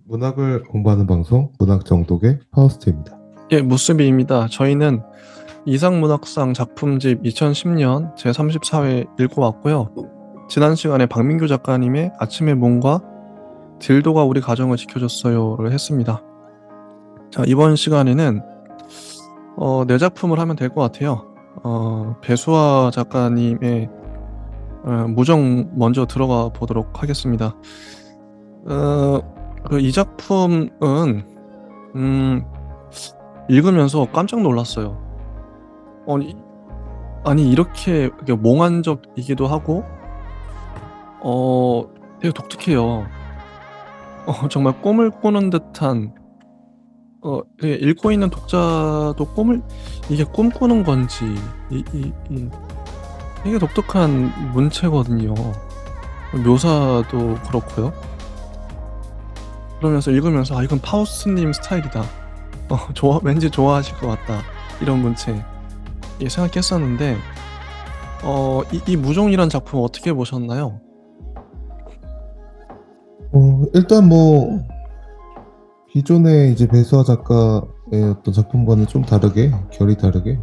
문학을 공부하는 방송 문학정독의 파우스트입니다. 예, 무스비입니다. 저희는 이상문학상 작품집 2010년 제34회 읽어왔고요. 지난 시간에 박민규 작가님의 아침의 문과 딜도가 우리 가정을 지켜줬어요를 했습니다. 자, 이번 시간에는 네 작품을 하면 될 것 같아요. 배수아 작가님의 무정 먼저 들어가 보도록 하겠습니다. 이 작품은 읽으면서 깜짝 놀랐어요. 아니 이렇게 몽환적이기도 하고 되게 독특해요. 정말 꿈을 꾸는 듯한 되게 읽고 있는 독자도 이게 꿈꾸는 건지 되게 독특한 문체거든요. 묘사도 그렇고요. 그러면서 읽으면서 이건 파우스님 스타일이다. 왠지 좋아하실 것 같다. 이런 문체 생각했었는데 이 무종이란 작품 어떻게 보셨나요? 일단 기존의 이제 배수아 작가의 어떤 작품과는 좀 다르게 결이 다르게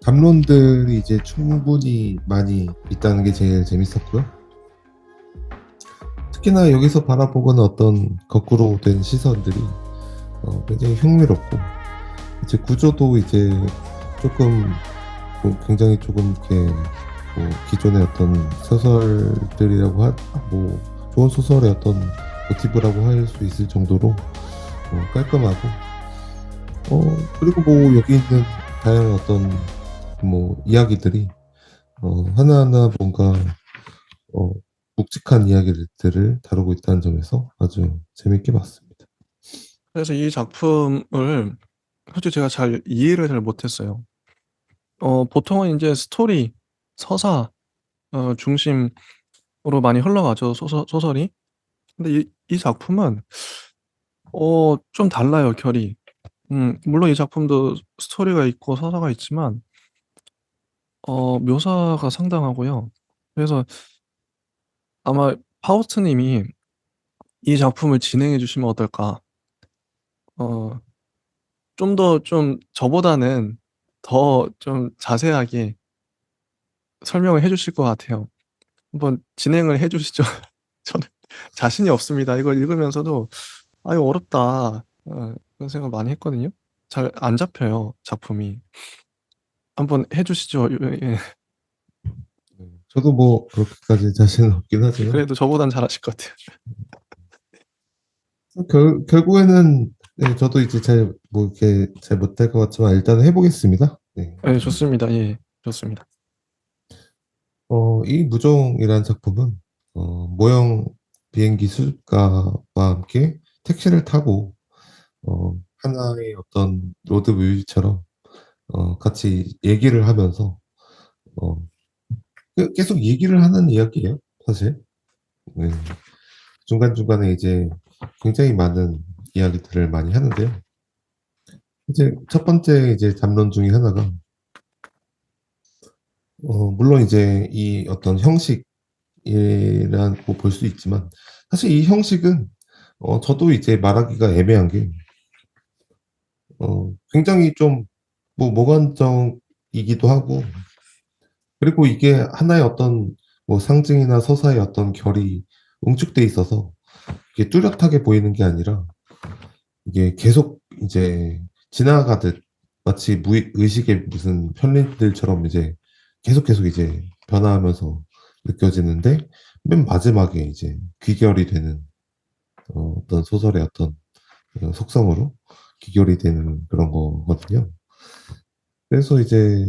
담론들이 이제 충분히 많이 있다는 게 제일 재밌었고요. 특히나 여기서 바라보고는 어떤 거꾸로 된 시선들이 굉장히 흥미롭고 이제 구조도 이제 조금 굉장히 조금 이렇게 기존의 어떤 소설들이라고 좋은 소설의 어떤 모티브라고 할 수 있을 정도로 깔끔하고 그리고 여기 있는 다양한 어떤 이야기들이 하나하나 뭔가 묵직한 이야기들을 다루고 있다는 점에서 아주 재밌게 봤습니다. 그래서 이 작품을 솔직히 제가 잘 이해를 잘 못했어요. 보통은 이제 스토리, 서사 중심으로 많이 흘러가죠, 소설이. 근데 이 작품은 좀 달라요, 결이. 물론 이 작품도 스토리가 있고 서사가 있지만 묘사가 상당하고요. 그래서 아마 파우스트님이 이 작품을 진행해 주시면 어떨까. 좀 저보다는 더 좀 자세하게 설명을 해 주실 것 같아요. 한번 진행을 해 주시죠. 저는 자신이 없습니다. 이걸 읽으면서도 '아 이거 어렵다.' 그런 생각 많이 했거든요. 잘 안 잡혀요, 작품이. 한번 해 주시죠. 예. 저도 그렇게까지 자신은 없긴 하지만 그래도 저보단 잘하실 것 같아요. 결국에는 네, 저도 이제 이렇게 잘 못할 것 같지만 일단은 해보겠습니다. 네. 예, 좋습니다. 예. 좋습니다. 이 무종이라는 작품은 모형 비행기 수집가와 함께 택시를 타고 하나의 어떤 로드 뮤비처럼 같이 얘기를 하면서 어, 계속 얘기를 하는 이야기예요, 사실. 네. 중간중간에 이제 굉장히 많은 이야기들을 많이 하는데요. 이제 첫 번째 이제 담론 중에 하나가 물론 이제 이 어떤 형식이라고 볼 수 있지만 사실 이 형식은 저도 이제 말하기가 애매한 게 굉장히 좀 모관적이기도 하고 그리고 이게 하나의 어떤 상징이나 서사의 어떤 결이 응축돼 있어서 이게 뚜렷하게 보이는 게 아니라 이게 계속 이제 지나가듯 마치 무의식의 무슨 편린들처럼 이제 계속 이제 변화하면서 느껴지는데 맨 마지막에 이제 귀결이 되는 어떤 소설의 어떤 속성으로 귀결이 되는 그런 거거든요. 그래서 이제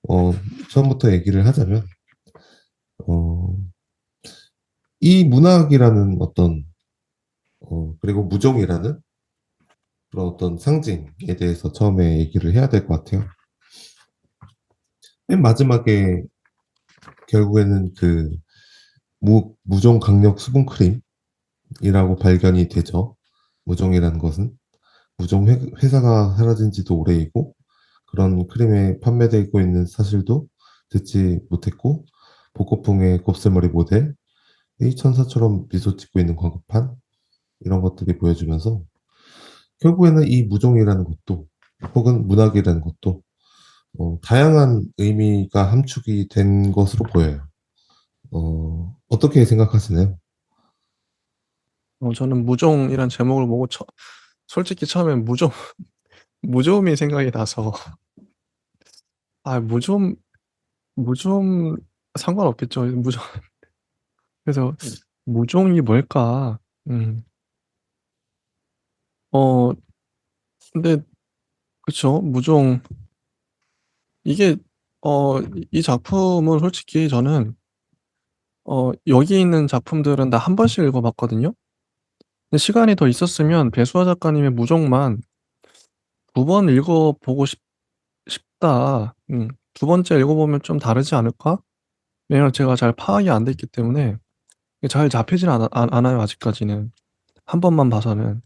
어, 처음부터 얘기를 하자면 어, 이 문학이라는 어떤 그리고 무종이라는 그런 어떤 상징에 대해서 처음에 얘기를 해야 될 것 같아요. 맨 마지막에 결국에는 그 무종 강력 수분 크림이라고 발견이 되죠. 무종이라는 것은 무종 회사가 사라진 지도 오래이고 그런 크림에 판매되고 있는 사실도 듣지 못했고 복고풍의 곱슬머리 모델 이 천사처럼 미소 짓고 있는 광고판 이런 것들이 보여주면서 결국에는 이 무종이라는 것도 혹은 문학이라는 것도 다양한 의미가 함축이 된 것으로 보여요. 어떻게 생각하시나요? 저는 무종이란 제목을 보고 솔직히 처음엔 무좀이 생각이 나서 무좀 상관없겠죠. 무좀. 그래서 무종이 뭘까? 음. 어 근데 그쵸. 무종 이게 이 작품은 솔직히 저는 여기 있는 작품들은 다 한 번씩 읽어 봤거든요. 근데 시간이 더 있었으면 배수아 작가님의 무종만 두 번 읽어 보고 싶다. 두 번째 읽어 보면 좀 다르지 않을까? 왜냐면 제가 잘 파악이 안 됐기 때문에 이게 잘 잡히진 않아요 아직까지는. 한 번만 봐서는.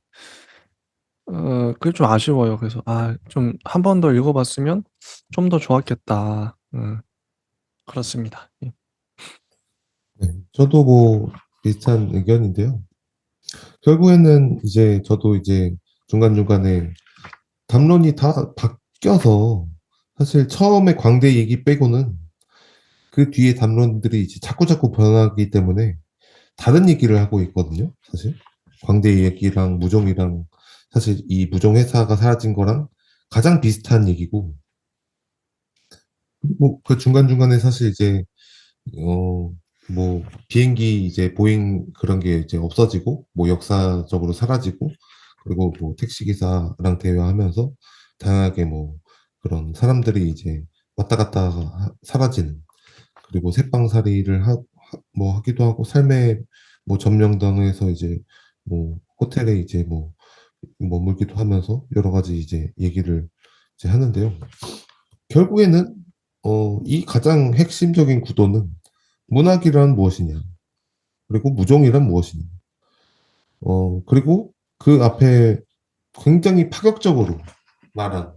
그게 좀 아쉬워요. 그래서 좀 한 번 더 읽어 봤으면 좀 더 좋았겠다. 그렇습니다. 예. 네, 저도 뭐 비슷한 의견인데요. 결국에는 이제 저도 이제 중간중간에 담론이 다 바뀌어서 사실 처음에 광대 얘기 빼고는 그 뒤에 담론들이 이제 자꾸자꾸 변하기 때문에 다른 얘기를 하고 있거든요. 사실 광대 얘기랑 무종이랑 사실 이 무종 회사가 사라진 거랑 가장 비슷한 얘기고 뭐 그 중간중간에 사실 이제 어 뭐 비행기 이제 보잉 그런 게 이제 없어지고 뭐 역사적으로 사라지고 그리고 뭐 택시기사랑 대화하면서 다양하게 뭐 그런 사람들이 이제 왔다 갔다 사라지는 그리고 새빵살이를 뭐 하기도 하고 삶의 뭐 점령당해서 이제 뭐 호텔에 이제 뭐 머물기도 하면서 여러 가지 이제 얘기를 이제 하는데요. 결국에는 이 가장 핵심적인 구도는 문학이란 무엇이냐 그리고 무종이란 무엇이냐 그리고 그 앞에 굉장히 파격적으로 말한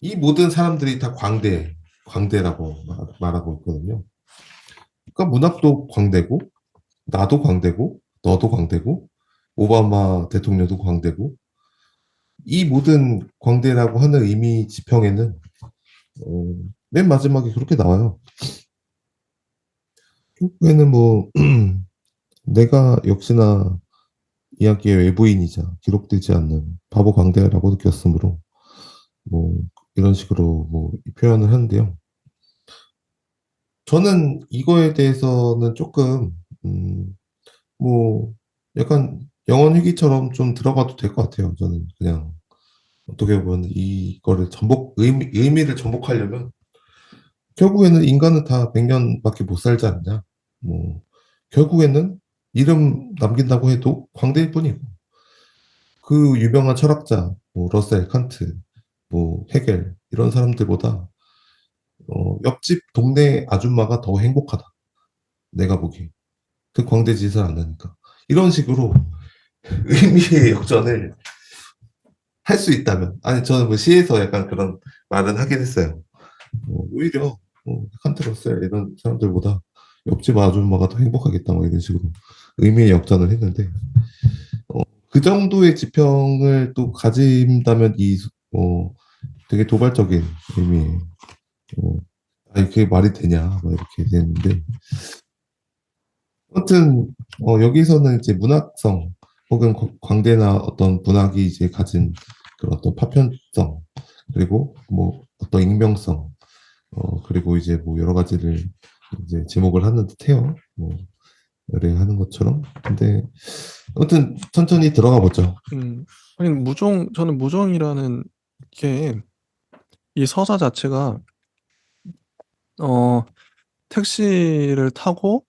이 모든 사람들이 다 광대라고 말하고 있거든요. 그러니까 문학도 광대고 나도 광대고 너도 광대고 오바마 대통령도 광대고 이 모든 광대라고 하는 의미 지평에는 어, 맨 마지막에 그렇게 나와요. 결국에는 뭐 내가 역시나 이야기의 외부인이자 기록되지 않는 바보 광대라고 느꼈으므로 뭐 이런 식으로 뭐 표현을 하는데요. 저는 이거에 대해서는 조금 뭐 약간 영원 위기처럼 좀 들어가도 될 것 같아요. 저는 그냥 어떻게 보면 이거를 의미를 전복하려면 결국에는 인간은 다 100년밖에 못 살지 않냐. 뭐 결국에는 이름 남긴다고 해도 광대일 뿐이고 그 유명한 철학자 뭐 러셀, 칸트, 뭐 헤겔 이런 사람들보다 옆집 동네 아줌마가 더 행복하다. 내가 보기. 그 광대 짓을 안 하니까. 이런 식으로 의미의 역전을 할 수 있다면. 아니, 저는 뭐 시에서 약간 그런 말은 하긴 했어요. 오히려 칸트, 러셀 이런 사람들보다 옆집 아줌마가 더 행복하겠다. 뭐 이런 식으로 의미의 역전을 했는데 어, 그 정도의 지평을 또 가진다면 되게 도발적인 의미의 어, 이게 말이 되냐 뭐 이렇게 됐는데 아무튼 여기서는 이제 문학성 혹은 광대나 어떤 문학이 이제 가진 그런 어떤 파편성 그리고 뭐 어떤 익명성 그리고 이제 뭐 여러 가지를 이제 제목을 하는 듯해요. 뭐 의뢰하는 것처럼. 근데 아무튼 천천히 들어가 보죠. 아니 저는 무종이라는 게 이 서사 자체가 어 택시를 타고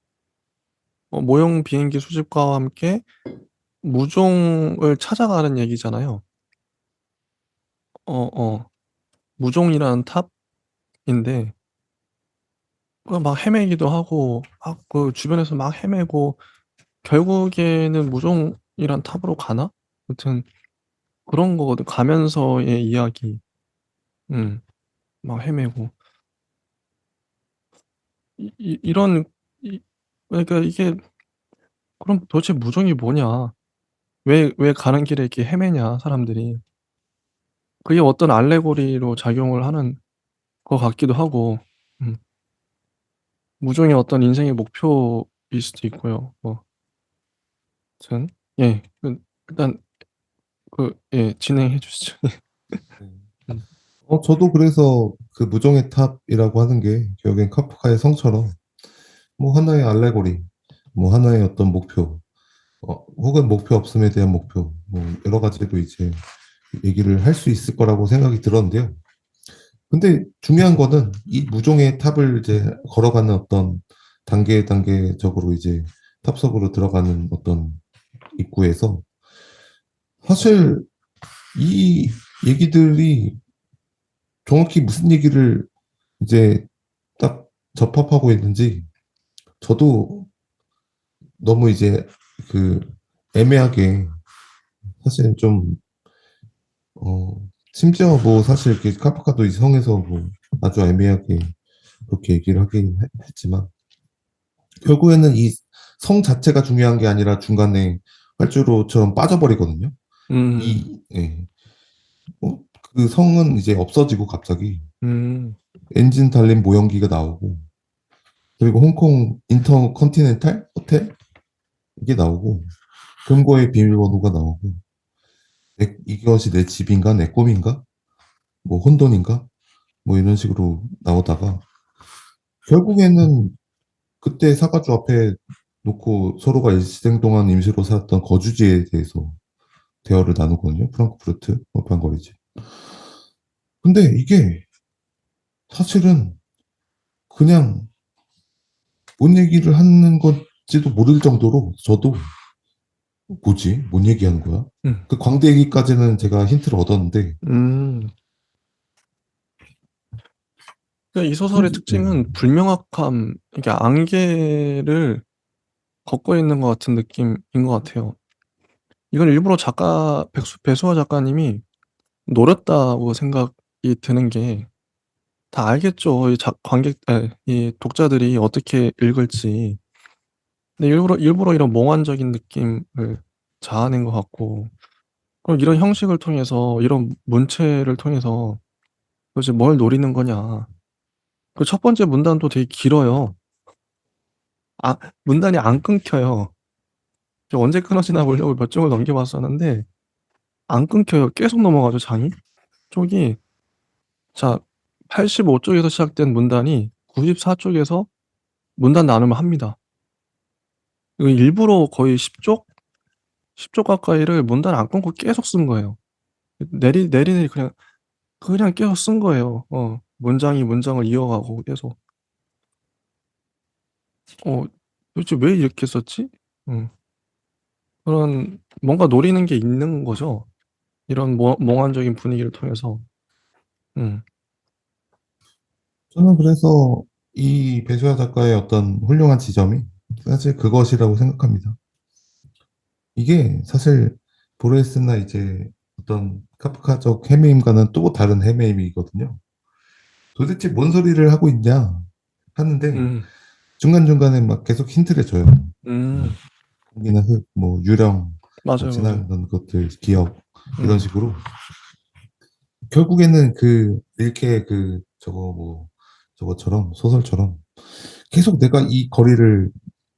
모형 비행기 수집과와 함께 무종을 찾아가는 얘기잖아요. 어 무종이라는 탑인데 막 헤매기도 하고 막 그 주변에서 막 헤매고 결국에는 무종이란 탑으로 가나? 아무튼 그런 거거든. 가면서의 이야기. 음. 막 헤매고. 이런 그러니까 이게 그럼 도대체 무종이 뭐냐? 왜 가는 길에 이렇게 헤매냐, 사람들이. 그게 어떤 알레고리로 작용을 하는 것 같기도 하고, 음, 무종의 어떤 인생의 목표일 수도 있고요. 뭐, 아무튼, 예, 일단, 예, 진행해 주시죠. 네. 음, 저도 그래서 그 무정의 탑이라고 하는 게 결국엔 카프카의 성처럼 뭐 하나의 알레고리, 뭐 하나의 어떤 목표, 혹은 목표 없음에 대한 목표, 뭐 여러 가지로 이제 얘기를 할 수 있을 거라고 생각이 들었는데요. 근데 중요한 거는 이 무종의 탑을 이제 걸어가는 어떤 단계적으로 이제 탑석으로 들어가는 어떤 입구에서 사실 이 얘기들이 정확히 무슨 얘기를 이제 딱 접합하고 있는지 저도 너무 이제 그 애매하게 사실 좀 심지어 뭐 사실 이렇게 카프카도 이 성에서 뭐 아주 애매하게 그렇게 얘기를 하긴 했지만 결국에는 이 성 자체가 중요한 게 아니라 중간에 활주로처럼 빠져버리거든요. 음, 이 예. 어? 그 성은 이제 없어지고 갑자기 음, 엔진 달린 모형기가 나오고 그리고 홍콩 인터컨티넨탈 호텔 이게 나오고 금고의 비밀번호가 나오고 이것이 내 집인가 내 꿈인가 뭐 혼돈인가 뭐 이런 식으로 나오다가 결국에는 그때 사가주 앞에 놓고 서로가 일생 동안 임시로 살았던 거주지에 대해서 대화를 나누거든요. 프랑크푸르트 어판거리지. 근데 이게 사실은 그냥 뭔 얘기를 하는 건지도 모를 정도로 저도 뭐지? 뭔 얘기하는 거야? 음, 그 광대 얘기까지는 제가 힌트를 얻었는데 음. 그러니까 이 소설의 그, 네. 특징은 불명확함, 이게 안개를 걷고 있는 것 같은 느낌인 것 같아요. 이건 일부러 배수아 작가님이 노렸다고 생각이 드는 게, 다 알겠죠. 이 독자들이 어떻게 읽을지. 근데 일부러 이런 몽환적인 느낌을 자아낸 것 같고, 그럼 이런 형식을 통해서, 이런 문체를 통해서 도대체 뭘 노리는 거냐. 그 첫 번째 문단도 되게 길어요. 아, 문단이 안 끊겨요. 저 언제 끊어지나 보려고 몇 쪽을 넘겨봤었는데, 안 끊겨요. 계속 넘어가죠, 장이. 쪽이. 자, 85쪽에서 시작된 문단이 94쪽에서 문단 나누면 합니다. 이거 일부러 거의 10쪽 가까이를 문단 안 끊고 계속 쓴 거예요. 내리 그냥 계속 쓴 거예요. 문장이 문장을 이어가고 계속. 어, 도대체 왜 이렇게 썼지? 음, 그런 뭔가 노리는 게 있는 거죠. 이런 몽환적인 분위기를 통해서. 음, 저는 그래서 이 배수아 작가의 어떤 훌륭한 지점이 사실 그것이라고 생각합니다. 이게 사실 보레스나 이제 어떤 카프카적 헤매임과는 또 다른 헤매임이거든요. 도대체 뭔 소리를 하고 있냐 하는데 음, 중간중간에 막 계속 힌트를 줘요. 뭐 음, 공기나 흙, 뭐 유령, 뭐 맞아요, 맞아요. 지나가는 것들, 기억 이런 음, 식으로 결국에는 그 이렇게 그 저거 뭐 저것처럼 소설처럼 계속 내가 이 거리를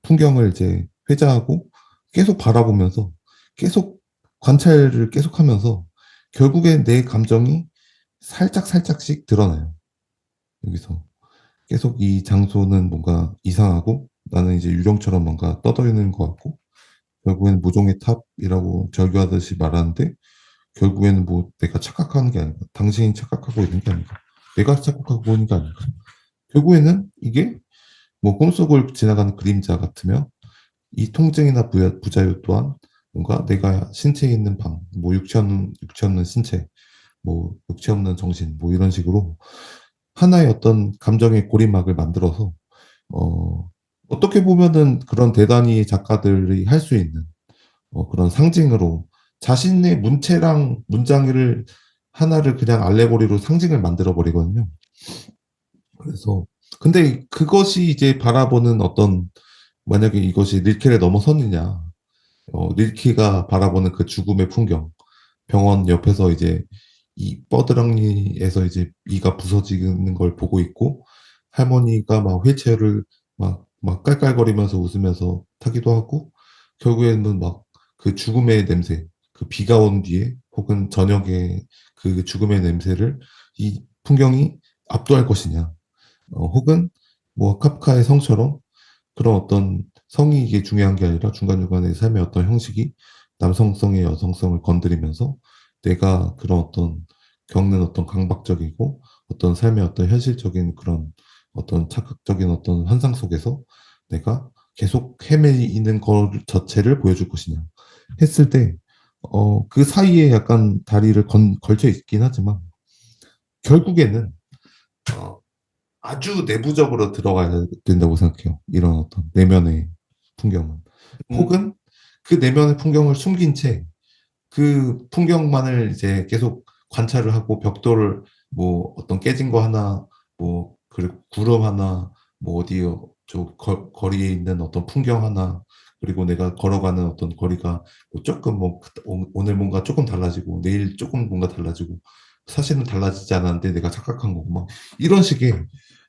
풍경을 이제 회자하고 계속 바라보면서 계속 관찰을 계속하면서 결국에 내 감정이 살짝 살짝씩 드러나요. 여기서 계속 이 장소는 뭔가 이상하고 나는 이제 유령처럼 뭔가 떠다니는 것 같고 결국에는 무종의 탑이라고 절규하듯이 말하는데 결국에는 뭐 내가 착각하는 게 아닌가 당신이 착각하고 있는 게 아닌가 내가 착각하고 있는 게 아닌가 결국에는 이게 뭐 꿈속을 지나가는 그림자 같으며 이 통증이나 부자유 또한 뭔가 내가 신체에 있는 뭐 육체 없는 신체, 뭐 육체 없는 정신, 뭐 이런 식으로 하나의 어떤 감정의 고리막을 만들어서 어떻게 보면은 그런 대단히 작가들이 할 수 있는 그런 상징으로 자신의 문체랑 문장을 하나를 그냥 알레고리로 상징을 만들어 버리거든요. 그래서 근데 그것이 이제 바라보는 어떤 만약에 이것이 릴케를 넘어섰느냐 릴키가 바라보는 그 죽음의 풍경, 병원 옆에서 이제 이 뻐드렁니에서 이제 이가 부서지는 걸 보고 있고, 할머니가 막 휠체어를 막 깔깔거리면서 웃으면서 타기도 하고, 결국에는 막 그 죽음의 냄새, 그 비가 온 뒤에 혹은 저녁에 그 죽음의 냄새를 이 풍경이 압도할 것이냐, 혹은 뭐 카프카의 성처럼 그런 어떤 성이 이게 중요한 게 아니라 중간중간에 삶의 어떤 형식이 남성성의 여성성을 건드리면서 내가 그런 어떤 겪는 어떤 강박적이고 어떤 삶의 어떤 현실적인 그런 어떤 착각적인 어떤 환상 속에서 내가 계속 헤매이는 것 자체를 보여줄 것이냐 했을 때, 그 사이에 약간 다리를 걸쳐 있긴 하지만 결국에는 어, 아주 내부적으로 들어가야 된다고 생각해요. 이런 어떤 내면의 풍경은. 음, 혹은 그 내면의 풍경을 숨긴 채 그 풍경만을 이제 계속 관찰을 하고 벽돌을 뭐 어떤 깨진 거 하나, 뭐 그리고 구름 하나, 뭐 어디요 저 거리에 있는 어떤 풍경 하나, 그리고 내가 걸어가는 어떤 거리가 뭐 조금 뭐 오늘 뭔가 조금 달라지고 내일 조금 뭔가 달라지고 사실은 달라지지 않았는데 내가 착각한 거고 막 이런 식의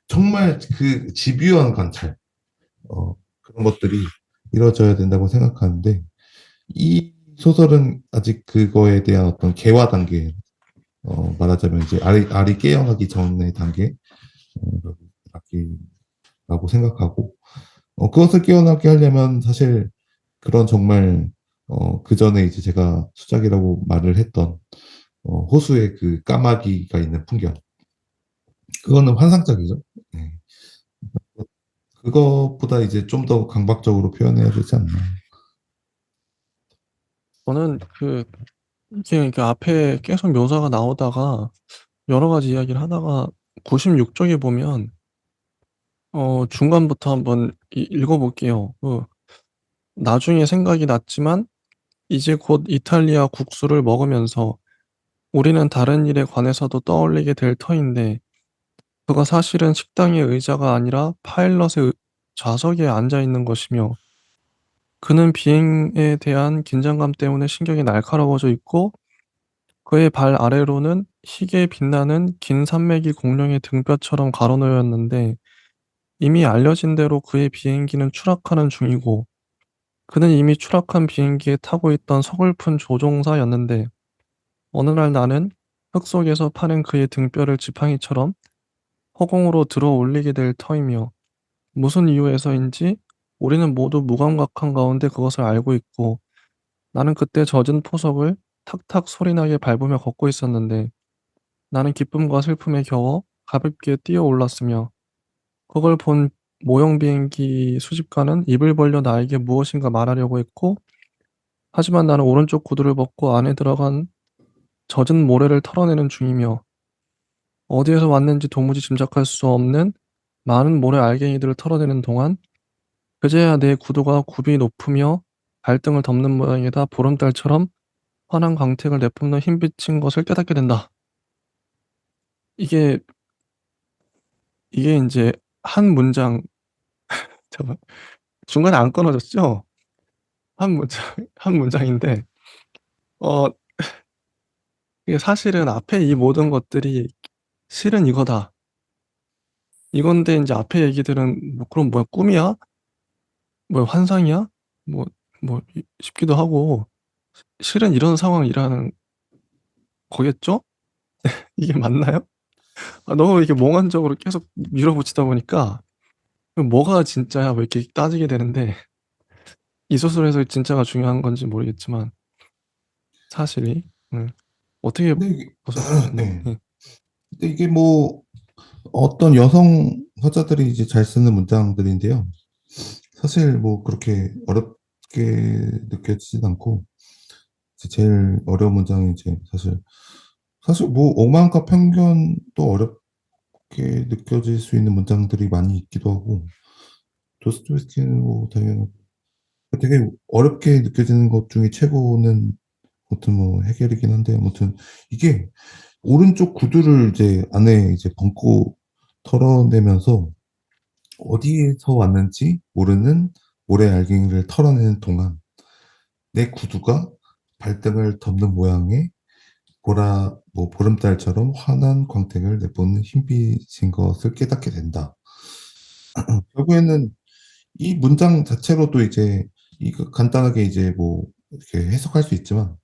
정말 그 집요한 관찰, 그런 것들이 이루어져야 된다고 생각하는데, 이 소설은 아직 그거에 대한 어떤 개화 단계, 말하자면 이제 알이 깨어나기 전의 단계, 단계라고 생각하고, 그것을 깨어나게 하려면 사실 그런 정말, 그 전에 이제 제가 수작이라고 말을 했던, 호수의 그 까마귀가 있는 풍경, 그거는 환상적이죠. 네. 그것보다 이제 좀 더 강박적으로 표현해야 되지 않나. 저는 이게 그 앞에 계속 묘사가 나오다가 여러 가지 이야기를 하다가 96쪽에 보면 중간부터 한번 읽어볼게요. 나중에 생각이 났지만 이제 곧 이탈리아 국수를 먹으면서 우리는 다른 일에 관해서도 떠올리게 될 터인데 그가 사실은 식당의 의자가 아니라 파일럿의 좌석에 앉아 있는 것이며 그는 비행에 대한 긴장감 때문에 신경이 날카로워져 있고 그의 발 아래로는 희게 빛나는 긴 산맥이 공룡의 등뼈처럼 가로놓였는데 이미 알려진 대로 그의 비행기는 추락하는 중이고 그는 이미 추락한 비행기에 타고 있던 서글픈 조종사였는데 어느 날 나는 흙 속에서 파낸 그의 등뼈를 지팡이처럼 허공으로 들어 올리게 될 터이며 무슨 이유에서인지 우리는 모두 무감각한 가운데 그것을 알고 있고 나는 그때 젖은 포석을 탁탁 소리나게 밟으며 걷고 있었는데 나는 기쁨과 슬픔에 겨워 가볍게 뛰어 올랐으며 그걸 본 모형 비행기 수집가는 입을 벌려 나에게 무엇인가 말하려고 했고 하지만 나는 오른쪽 구두를 벗고 안에 들어간 젖은 모래를 털어내는 중이며 어디에서 왔는지 도무지 짐작할 수 없는 많은 모래 알갱이들을 털어내는 동안 그제야 내 구두가 굽이 높으며 발등을 덮는 모양이다 보름달처럼 환한 광택을 내뿜는 흰빛인 것을 깨닫게 된다. 이게 이게 인제 한 문장 잠깐 중간에 안 끊어졌죠? 한 문장 한 문장인데 어 이게 사실은 앞에 이 모든 것들이 "실은 이거다." 이건데 인제 앞에 얘기들은 뭐 "그럼 뭐야 꿈이야? 뭐야 환상이야?" 뭐 싶기도 하고 실은 이런 상황이라는 거겠죠? 이게 맞나요? 너무 이렇게 몽환적으로 계속 밀어붙이다 보니까 그럼 뭐가 진짜야 뭐 이렇게 따지게 되는데 이 소설에서 진짜가 중요한 건지 모르겠지만 사실이 어떻게 근데 이게, 보세요? 네. 네. 근데 이게 뭐 어떤 여성 화자들이 이제 잘 쓰는 문장들인데요. 사실 뭐 그렇게 어렵게 느껴지진 않고, 이제 제일 어려운 문장이 이제 사실 뭐 오만과 편견도 어렵게 느껴질 수 있는 문장들이 많이 있기도 하고, 도스토옙스키는 뭐 당연히 되게 어렵게 느껴지는 것 중에 최고는 아무튼 뭐 해결이긴 한데, 아무튼 이게 오른쪽 구두를 이제 안에 이제 벗고 털어내면서 어디에서 왔는지 모르는 모래 알갱이를 털어내는 동안 내 구두가 발등을 덮는 모양의 보름달처럼 환한 광택을 내보는 흰빛인 것을 깨닫게 된다. 결국에는 이 문장 자체로도 이제 이거 간단하게 이제 뭐 이렇게 해석할 수 있지만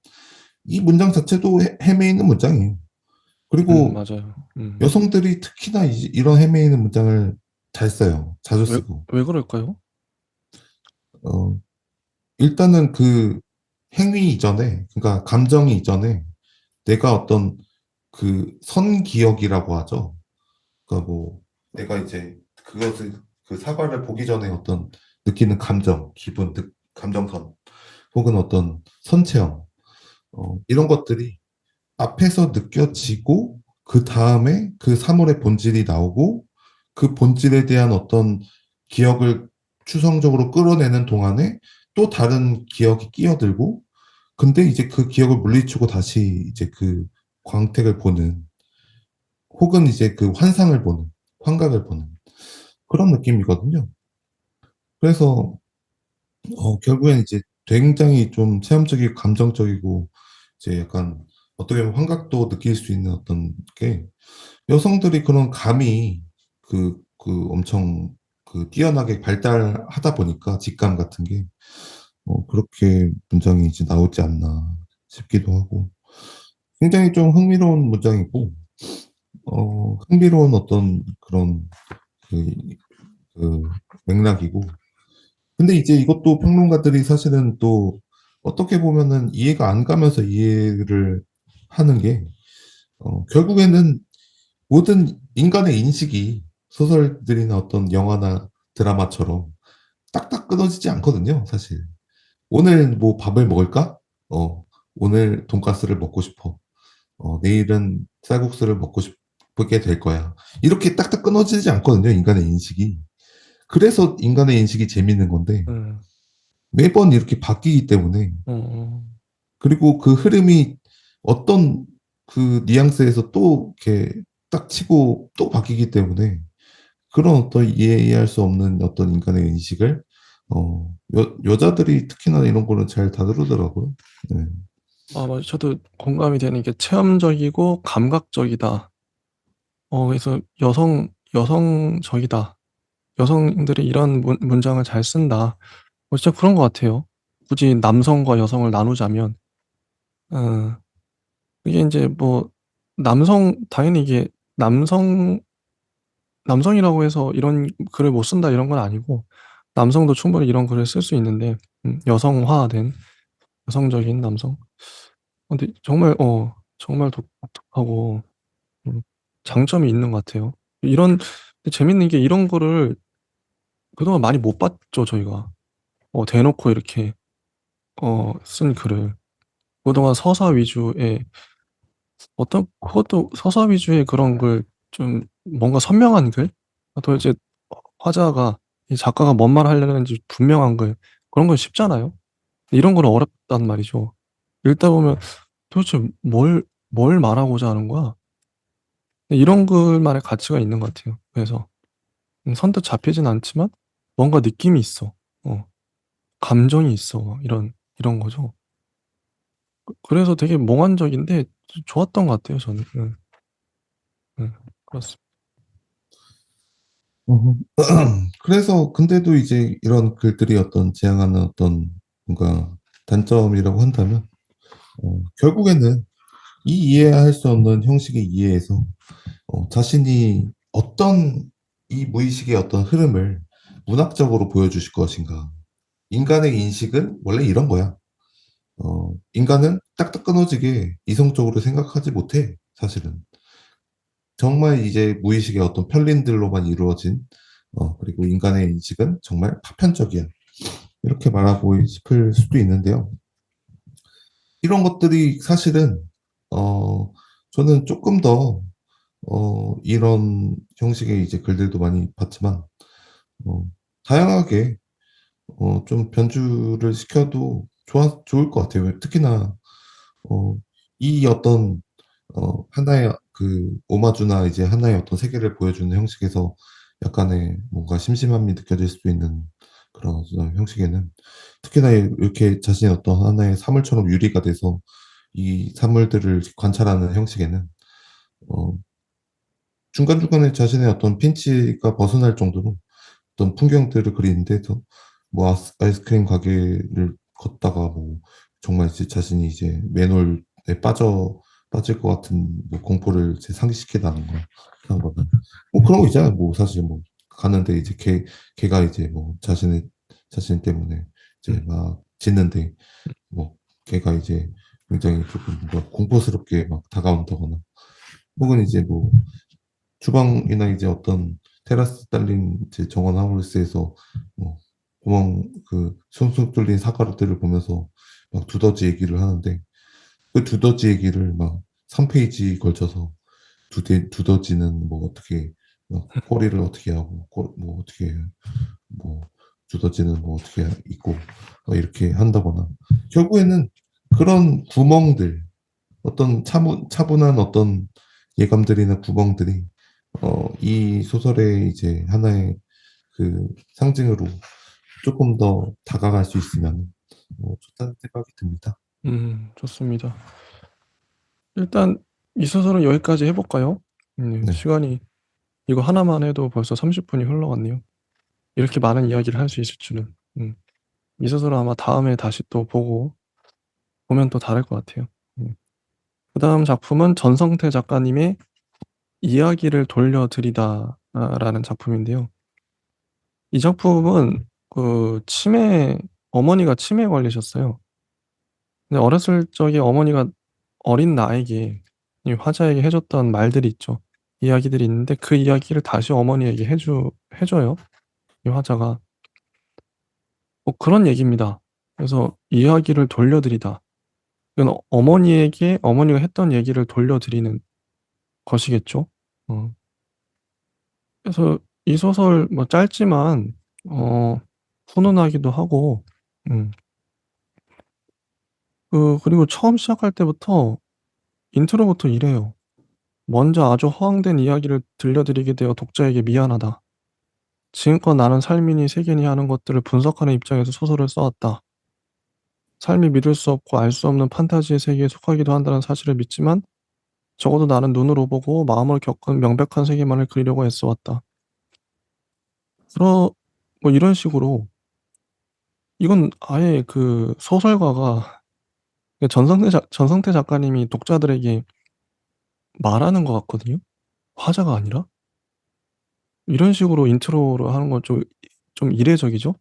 이 문장 자체도 헤매이는 문장이에요. 그리고 맞아요. 여성들이 특히나 이런 헤매이는 문장을 잘 써요. 자주 왜, 쓰고. 왜 그럴까요? 어, 일단은 그 행위 이전에, 그러니까 감정이 이전에 내가 어떤 그 선기억이라고 하죠. 그러니까 뭐 내가 이제 그것을 그 사과를 보기 전에 어떤 느끼는 감정, 기분, 감정선 혹은 어떤 선체험 이런 것들이 앞에서 느껴지고 그 다음에 그 사물의 본질이 나오고 그 본질에 대한 어떤 기억을 추상적으로 끌어내는 동안에 또 다른 기억이 끼어들고 근데 이제 그 기억을 물리치고 다시 이제 그 광택을 보는 혹은 이제 그 환상을 보는 환각을 보는 그런 느낌이거든요. 그래서 결국엔 이제 굉장히 좀 체험적이고 감정적이고 이제 약간 어떻게 보면 환각도 느낄 수 있는 어떤 게 여성들이 그런 감이 그 엄청 그 뛰어나게 발달하다 보니까 직감 같은 게 그렇게 문장이 이제 나오지 않나 싶기도 하고 굉장히 좀 흥미로운 문장이고 흥미로운 어떤 그런 그, 그 맥락이고 근데 이제 이것도 평론가들이 사실은 또 어떻게 보면은 이해가 안 가면서 이해를 하는 게 결국에는 모든 인간의 인식이 소설들이나 어떤 영화나 드라마처럼 딱딱 끊어지지 않거든요, 사실. 오늘 뭐 밥을 먹을까? 오늘 돈가스를 먹고 싶어. 내일은 쌀국수를 먹고 싶게 될 거야. 이렇게 딱딱 끊어지지 않거든요, 인간의 인식이. 그래서 인간의 인식이 재밌는 건데, 음, 매번 이렇게 바뀌기 때문에, 어, 어. 그리고 그 흐름이 어떤 그 뉘앙스에서 또 이렇게 딱 치고 또 바뀌기 때문에, 그런 어떤 이해할 수 없는 어떤 인간의 인식을 여자들이 특히나 이런 거는 잘 다루더라고요. 네. 맞아. 저도 공감이 되는 게 체험적이고 감각적이다. 그래서 여성적이다. 여성들이 이런 문장을 잘 쓴다. 진짜 그런 것 같아요. 굳이 남성과 여성을 나누자면, 어, 이게 이제 뭐, 당연히 이게 남성, 남성이라고 해서 이런 글을 못 쓴다 이런 건 아니고, 남성도 충분히 이런 글을 쓸 수 있는데, 여성화된, 여성적인 남성. 근데 정말 독특하고, 음, 장점이 있는 것 같아요. 근데 재밌는 게 이런 거를 그동안 많이 못 봤죠, 저희가. 대놓고 이렇게, 쓴 글을. 그동안 서사 위주의, 그것도 서사 위주의 그런 글, 좀, 뭔가 선명한 글? 도대체, 화자가, 이 작가가 뭔 말 하려는지 분명한 글, 그런 건 쉽잖아요? 이런 건 어렵단 말이죠. 읽다 보면 도대체 뭘 말하고자 하는 거야? 이런 글만의 가치가 있는 것 같아요. 그래서, 선뜻 잡히진 않지만, 뭔가 느낌이 있어. 감정이 있어. 이런 거죠. 그래서 되게 몽환적인데 좋았던 것 같아요, 저는. 그렇습니다. 어허. 그래서 근데도 이제 이런 글들이 어떤 지향하는 어떤 뭔가 단점이라고 한다면 결국에는 이 이해할 수 없는 형식의 이해에서 자신이 어떤 이 무의식의 어떤 흐름을 문학적으로 보여주실 것인가. 인간의 인식은 원래 이런 거야. 인간은 딱딱 끊어지게 이성적으로 생각하지 못해, 사실은. 정말 이제 무의식의 어떤 편린들로만 이루어진, 그리고 인간의 인식은 정말 파편적이야. 이렇게 말하고 싶을 수도 있는데요. 이런 것들이 사실은, 저는 조금 더, 이런 형식의 이제 글들도 많이 봤지만, 어, 다양하게, 좀 변주를 시켜도 좋을 것 같아요. 특히나, 어, 이 어떤 하나의 그 오마주나 이제 하나의 어떤 세계를 보여주는 형식에서 약간의 뭔가 심심함이 느껴질 수도 있는 그런 어떤 형식에는 특히나 이렇게 자신의 어떤 하나의 사물처럼 유리가 돼서 이 사물들을 관찰하는 형식에는 어, 중간중간에 자신의 어떤 핀치가 벗어날 정도로 어떤 풍경들을 그리는데 뭐 아이스크림 가게를 걷다가 뭐 정말 이제 자신이 이제 맨홀에 빠질 것 같은 뭐 공포를 이제 상기시키다는 거 그런 거는 뭐 그런 거 있잖아요. 뭐 사실 뭐 가는데 이제 걔가 이제 뭐 자신 때문에 이제 음. 막 짖는데 뭐 걔가 이제 굉장히 조금 뭔가 공포스럽게 막 다가온다거나 혹은 이제 뭐 주방이나 이제 어떤 테라스 딸린 이제 정원 하우스에서 뭐 구멍 그 숭숭 뚫린 사과들을 보면서 막 두더지 얘기를 하는데 그 두더지 얘기를 막 3페이지 걸쳐서 두더지는 뭐 어떻게 막 꼬리를 어떻게 하고 뭐 어떻게 뭐 두더지는 뭐 어떻게 있고 막 이렇게 한다거나 결국에는 그런 구멍들 어떤 차분한 어떤 예감들이나 구멍들이 이 소설의 이제 하나의 그 상징으로 조금 더 다가갈 수 있으면 좋다는 생각이 듭니다. 좋습니다. 일단 이 소설은 여기까지 해 볼까요? 네, 시간이 이거 하나만 해도 벌써 30분이 흘러갔네요. 이렇게 많은 이야기를 할 수 있을 줄은. 이 소설은 아마 다음에 다시 또 보면 또 다를 것 같아요. 그다음 작품은 전성태 작가님의 이야기를 돌려드리다라는 작품인데요. 이 작품은 어머니가 치매에 걸리셨어요. 근데 어렸을 적에 어머니가 어린 나에게 이 화자에게 해 줬던 말들이 있죠. 이야기들이 있는데 그 이야기를 다시 어머니에게 해 줘요, 이 화자가. 뭐 그런 얘기입니다. 그래서 이야기를 돌려드리다. 이건 어머니가 했던 얘기를 돌려드리는 것이겠죠. 어. 그래서 이 소설 뭐 짧지만 어 훈훈하기도 하고 음 그리고 처음 시작할 때부터 인트로부터 이래요. "먼저 아주 허황된 이야기를 들려드리게 되어 독자에게 미안하다. 지금껏 나는 삶이니 세계니 하는 것들을 분석하는 입장에서 소설을 써왔다. 삶이 믿을 수 없고 알 수 없는 판타지의 세계에 속하기도 한다는 사실을 믿지만 적어도 나는 눈으로 보고 마음으로 겪은 명백한 세계만을 그리려고 애써왔다." 그러 뭐 이런 식으로 이건 아예 그 소설가가 전성태 작가님이 독자들에게 말하는 것 같거든요, 화자가 아니라. 이런 식으로 인트로를 하는 건 좀 이례적이죠?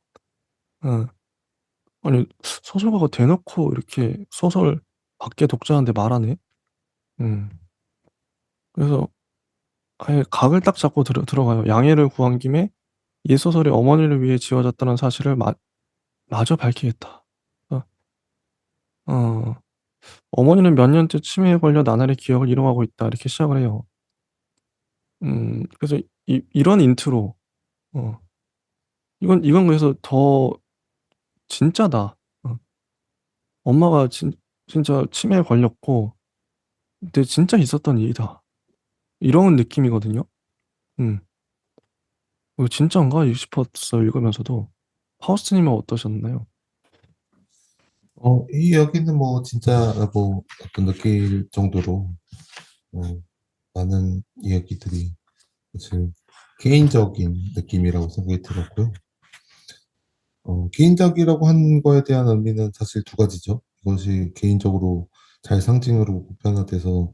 예. 아니 소설가가 대놓고 이렇게 소설 밖에 독자한테 말하네. 음. 그래서 아예 각을 딱 잡고 들어가요. "양해를 구한 김에 이 소설이 어머니를 위해 지어졌다는 사실을 마저 밝히겠다." 어 어 "어머니는 몇 년째 치매에 걸려 나날이 기억을 잃어가고 있다." 이렇게 시작을 해요. 그래서 이런 인트로 어 이건 그래서 더 진짜다. 어 엄마가 진짜 치매에 걸렸고 근데 진짜 있었던 일이다. 이런 느낌이거든요. 음. '진짠가?' 싶었어요 읽으면서도. 파우스트 님은 어떠셨나요? 이 이야기는 뭐 진짜 뭐 어떤 느낄 정도로 어, 많은 이야기들이 사실 개인적인 느낌이라고 생각이 들었고요. 개인적이라고 한 거에 대한 의미는 사실 두 가지죠. 이것이 개인적으로 잘 상징으로 보편화돼서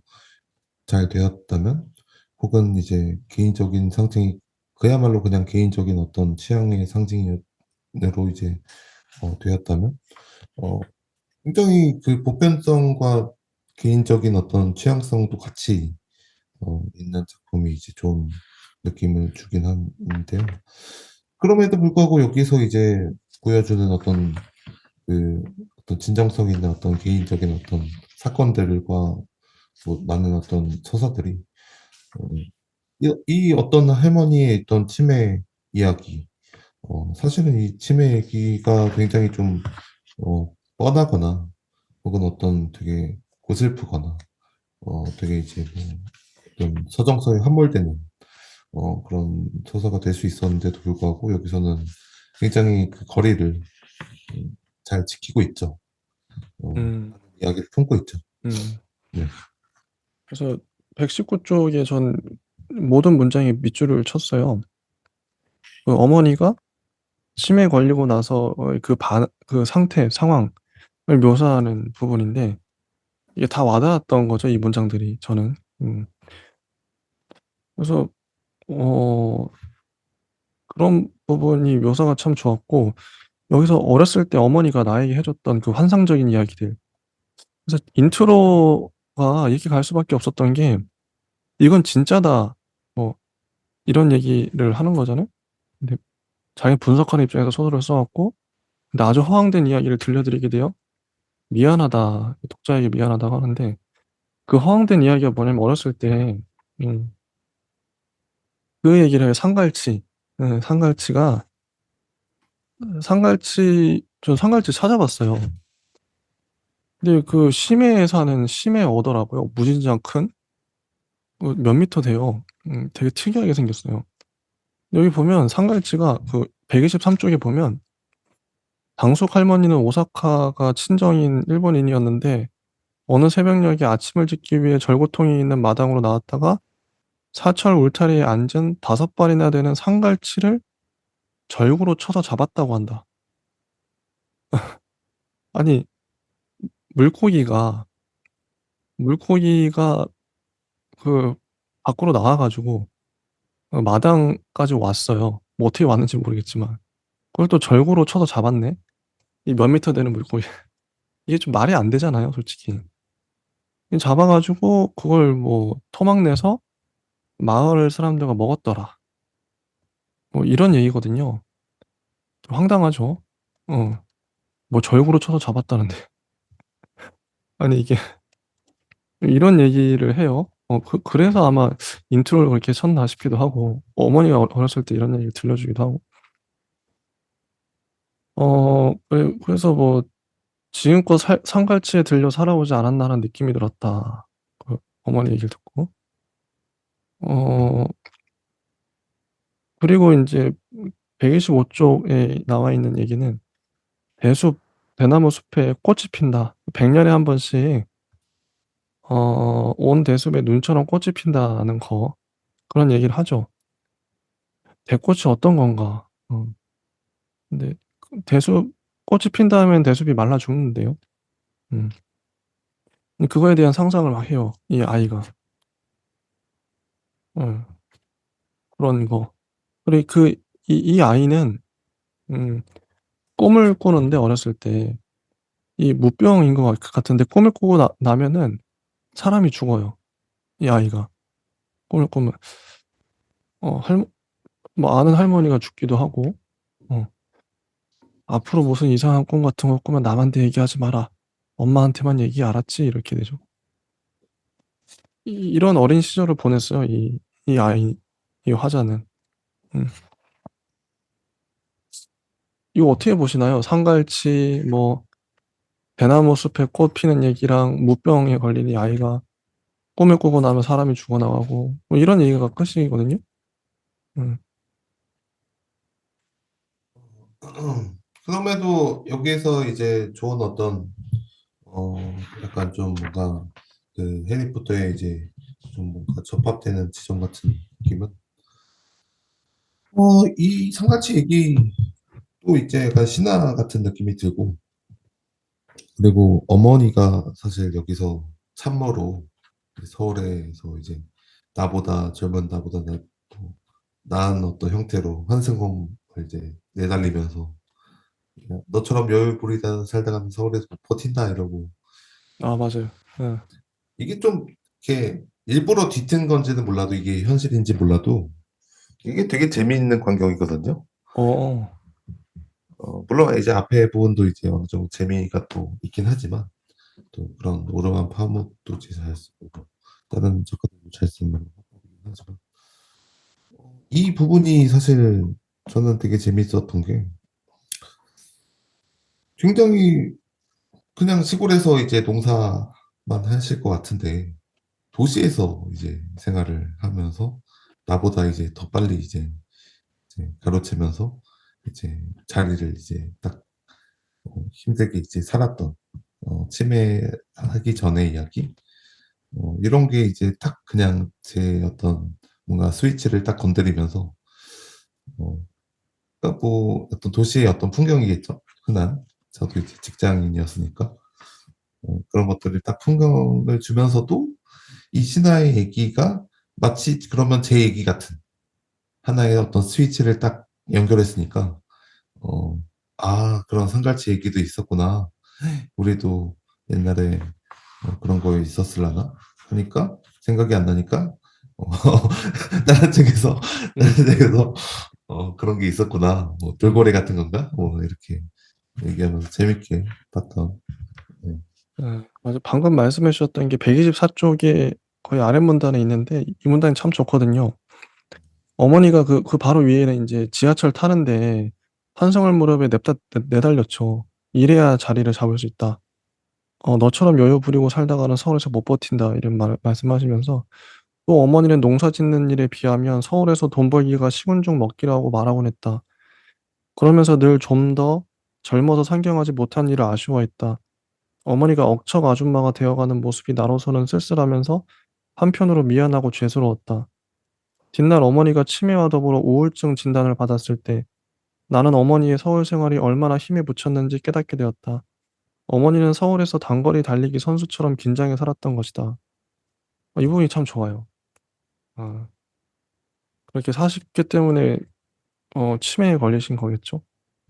잘 되었다면, 혹은 이제 개인적인 상징이 그야말로 그냥 개인적인 어떤 취향의 상징으로 이제 되었다면, 어, 굉장히 그 보편성과 개인적인 어떤 취향성도 같이 있는 작품이 이제 좀 느낌을 주긴 하는데요. 그럼에도 불구하고 여기서 이제 보여주는 그 어떤 진정성 있는 어떤 개인적인 어떤 사건들과 뭐 많은 어떤 서사들이 어, 이 어떤 할머니의 어떤 치매 이야기, 사실은 이 치매 얘기가 굉장히 좀 뻔하거나 혹은 어떤 되게 고슬프거나 되게 이제 뭐 어떤 서정서에 함몰되는 그런 서사가 될 수 있었는데도 불구하고 여기서는 굉장히 그 거리를 잘 지키고 있죠. 음, 이야기를 품고 있죠. 음. 네. 그래서 119 쪽에 전 모든 문장에 밑줄을 쳤어요. 그 어머니가 치매에 걸리고 나서의 그 상태, 상황을 묘사하는 부분인데 이게 다 와닿았던 거죠, 이 문장들이 저는. 그래서 어 그런 부분이 묘사가 참 좋았고 여기서 어렸을 때 어머니가 나에게 해 줬던 그 환상적인 이야기들. 그래서 인트로가 이렇게 갈 수밖에 없었던 게 '이건 진짜다.' 뭐 이런 얘기를 하는 거잖아요. 근데 자기가 분석하는 입장에서 소설을 써 갖고 근데 아주 허황된 이야기를 들려드리게 되어 "미안하다. 독자에게 미안하다."고 하는데 그 허황된 이야기가 뭐냐면 어렸을 때 음 그 얘기를 해요. 상갈치. 예 상갈치가 전 상갈치 찾아봤어요. 근데 그 심해에 사는 심해 어더라고요. 무진장 큰 몇 미터 돼요. 되게 특이하게 생겼어요. 여기 보면 상갈치가 그 123 쪽에 보면 당숙 할머니는 오사카가 친정인 일본인이었는데 어느 새벽녘에 아침을 짓기 위해 절고통이 있는 마당으로 나왔다가 사철 울타리에 앉은 5발이나 되는 상갈치를 절구로 쳐서 잡았다고 한다. 아니 물고기가 물고기가 그 밖으로 나와 가지고 마당까지 왔어요. 뭐 어떻게 왔는지 모르겠지만. 그걸 또 절구로 쳐서 잡았네. 이 몇 미터 되는 물고기. 이게 좀 말이 안 되잖아요 솔직히. 이 잡아 가지고 그걸 뭐 토막 내서 마을 사람들과 먹었더라. 뭐 이런 얘기거든요. 좀 황당하죠. 어. 뭐 절구로 쳐서 잡았다는데. 아니 이게 이런 얘기를 해요. 그래서 아마 인트로를 그렇게 쳤나 싶기도 하고 어머니가 어렸을 때 이런 얘기를 들려주기도 하고. 그래서 뭐 "지금껏 살 상갈치에 들려 살아오지 않았나."는 느낌이 들었다. 그 어머니 얘기를 듣고. 어 그리고 인제 125 쪽에 나와 있는 얘기는 "대숲 대나무 숲에 꽃이 핀다. 100 년에 한 번씩 온 대숲에 눈처럼 꽃이 핀다."는 그런 얘기를 하죠. 대꽃이 어떤 건가? 근데 그 대숲 꽃이 핀다면 대숲이 말라 죽는데요. 음. 그거에 대한 상상을 막 해요, 이 아이가. 예. 그런 거. 그리고 이 아이는 음 꿈을 꾸는데 어렸을 때 이 무병인 것 같은데 꿈을 꾸고 나면은 사람이 죽어요, 이 아이가. 꿈을 꾸면 할 뭐 아는 할머니가 죽기도 하고 어 "앞으로 무슨 이상한 꿈 같은 거 꾸면 남한테 얘기하지 마라. 엄마한테만 얘기해 알았지?" 이렇게 되죠. 이런 어린 시절을 보냈어요, 이 아이 이 화자는. 음. 이거 어떻게 보시나요? 상갈치 뭐 대나무 숲에 꽃 피는 얘기랑 무병에 걸린 이 아이가 꿈을 꾸고 나면 사람이 죽어 나가고 뭐 이런 얘기가 끝이거든요. 음. 그럼에도 여기에서 이제 좋은 어떤 어 약간 좀 뭔가 그 해리포터에 이제 좀 뭔가 접합되는 지점 같은 느낌은 이 상가치 얘기도 이제 약간 신화 같은 느낌이 들고 그리고 어머니가 사실 여기서 참모로 서울에서 이제 나보다 젊은 나보다 더 나은 어떤 형태로 환승공을 이제 내달리면서 너처럼 여유 부리다 살다가는 서울에서 못 버틴다 이러고 아 맞아요. 예. 이게 좀 이렇게 일부러 뒤튼 건지는 몰라도 이게 현실인지 몰라도 이게 되게 재미있는 광경이거든요. 어. 물론 이제 앞에 부분도 이제 어느 정도 재미가 또 있긴 하지만 또 그런 오르간 파묵도 이제 잘 쓰고 다른 작가들도 잘 쓰는 거긴 하지만 이 부분이 사실 저는 되게 재밌었던 게 굉장히 그냥 시골에서 이제 농사만 하실 것 같은데 도시에서 이제 생활을 하면서 나보다 이제 더 빨리 이제 가로채면서 이제 자리를 이제 딱 힘들게 이제 살았던 치매하기 전의 이야기 이런 게 이제 딱 그냥 제 어떤 뭔가 스위치를 딱 건드리면서 어, 그러니까 뭐 어떤 도시의 어떤 풍경이겠죠. 흔한 저도 이제 직장인이었으니까 그런 것들을 딱 풍경을 주면서도 이 신화의 얘기가 마치 그러면 제 얘기 같은 하나의 어떤 스위치를 딱 연결했으니까 어, 아 그런 상갈치 얘기도 있었구나. 우리도 옛날에 그런 거 있었을라나 하니까 생각이 안 나니까 어, 다른 책에서 다른 음. 책에서 그런 게 있었구나. 뭐 돌고래 같은 건가? 뭐 이렇게 얘기하면서 재밌게 봤던. 네. 맞아. 방금 말씀해 주셨던 게 124쪽에 거의 아랫문단에 있는데 이 문단이 참 좋거든요. 어머니가 그 바로 위에는 인제 지하철 타는데 환성을 무렵에 냅다 내달렸죠. "이래야 자리를 잡을 수 있다. 너처럼 여유 부리고 살다가는 서울에서 못 버틴다." 이런 말씀하시면서 또 어머니는 "농사 짓는 일에 비하면 서울에서 돈 벌기가 식은 죽 먹기라고 말하곤 했다. 그러면서 늘 좀 더 젊어서 상경하지 못한 일을 아쉬워했다. 어머니가 억척 아줌마가 되어가는 모습이 나로서는 쓸쓸하면서 한편으로 미안하고 죄스러웠다. 뒷날 어머니가 치매와 더불어 우울증 진단을 받았을 때 나는 어머니의 서울 생활이 얼마나 힘에 부쳤는지 깨닫게 되었다. 어머니는 서울에서 단거리 달리기 선수처럼 긴장해 살았던 것이다." 이 부분이 참 좋아요. 아 그렇게 사셨기 때문에 치매에 걸리신 거겠죠?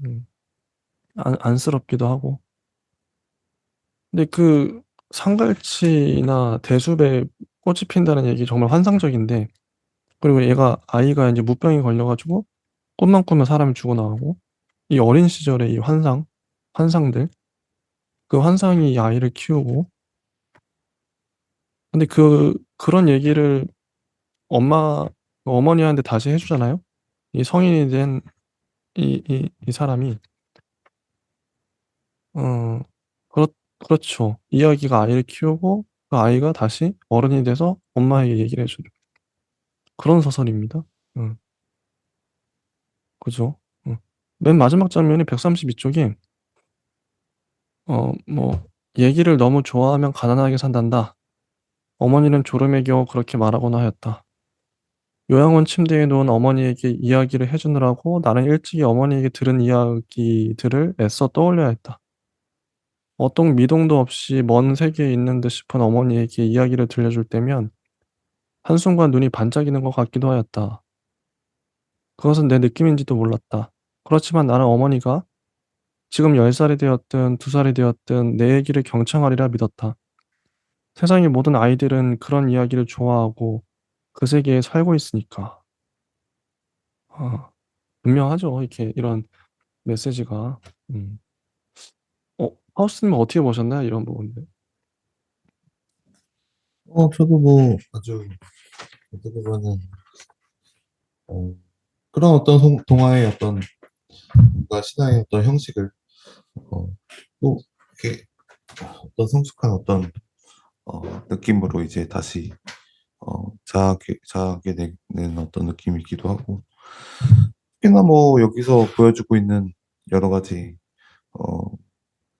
음. 안쓰럽기도 하고. 근데 그 상갈치나 대숲에 꽃이 핀다는 얘기 정말 환상적인데 그리고 아이가 인제 무병에 걸려 가지고 꿈만 꾸면 사람이 죽어나가고 이 어린 시절의 이 환상들 그 환상이 이 아이를 키우고 근데 그런 얘기를 어머니한테 다시 해 주잖아요. 이 성인이 된 이 사람이 어 그렇 그렇죠. 이야기가 아이를 키우고 그 아이가 다시 어른이 돼서 엄마에게 얘기를 해 주는 그런 소설입니다. 음 그죠. 맨 마지막 장면이 132 쪽에 뭐 "얘기를 너무 좋아하면 가난하게 산단다. 어머니는 졸음에 겨워 그렇게 말하곤 하였다. 요양원 침대에 누운 어머니에게 이야기를 해 주느라고 나는 일찍이 어머니에게 들은 이야기들을 애써 떠올려야 했다. 어떤 미동도 없이 먼 세계에 있는 듯 싶은 어머니에게 이야기를 들려줄 때면 한순간 눈이 반짝이는 것 같기도 하였다. 그것은 내 느낌인지도 몰랐다. 그렇지만 나는 어머니가 지금 10 살이 되었든 2 살이 되었든 내 얘기를 경청하리라 믿었다. 세상의 모든 아이들은 그런 이야기를 좋아하고 그 세계에 살고 있으니까. 아 분명하죠. 이렇게 이런 메시지가. 음. 하우스님은 어떻게 보셨나요? 이런 부분들. 저도 뭐 아주 어떻게 보면은 어, 그런 어떤 동화의 어떤 뭔가 신화의 어떤 형식을 어, 또 이렇게 어떤 성숙한 어떤 느낌으로 이제 다시 자하게 되는 어떤 느낌이기도 하고 특히나 뭐 여기서 보여주고 있는 여러 가지 어,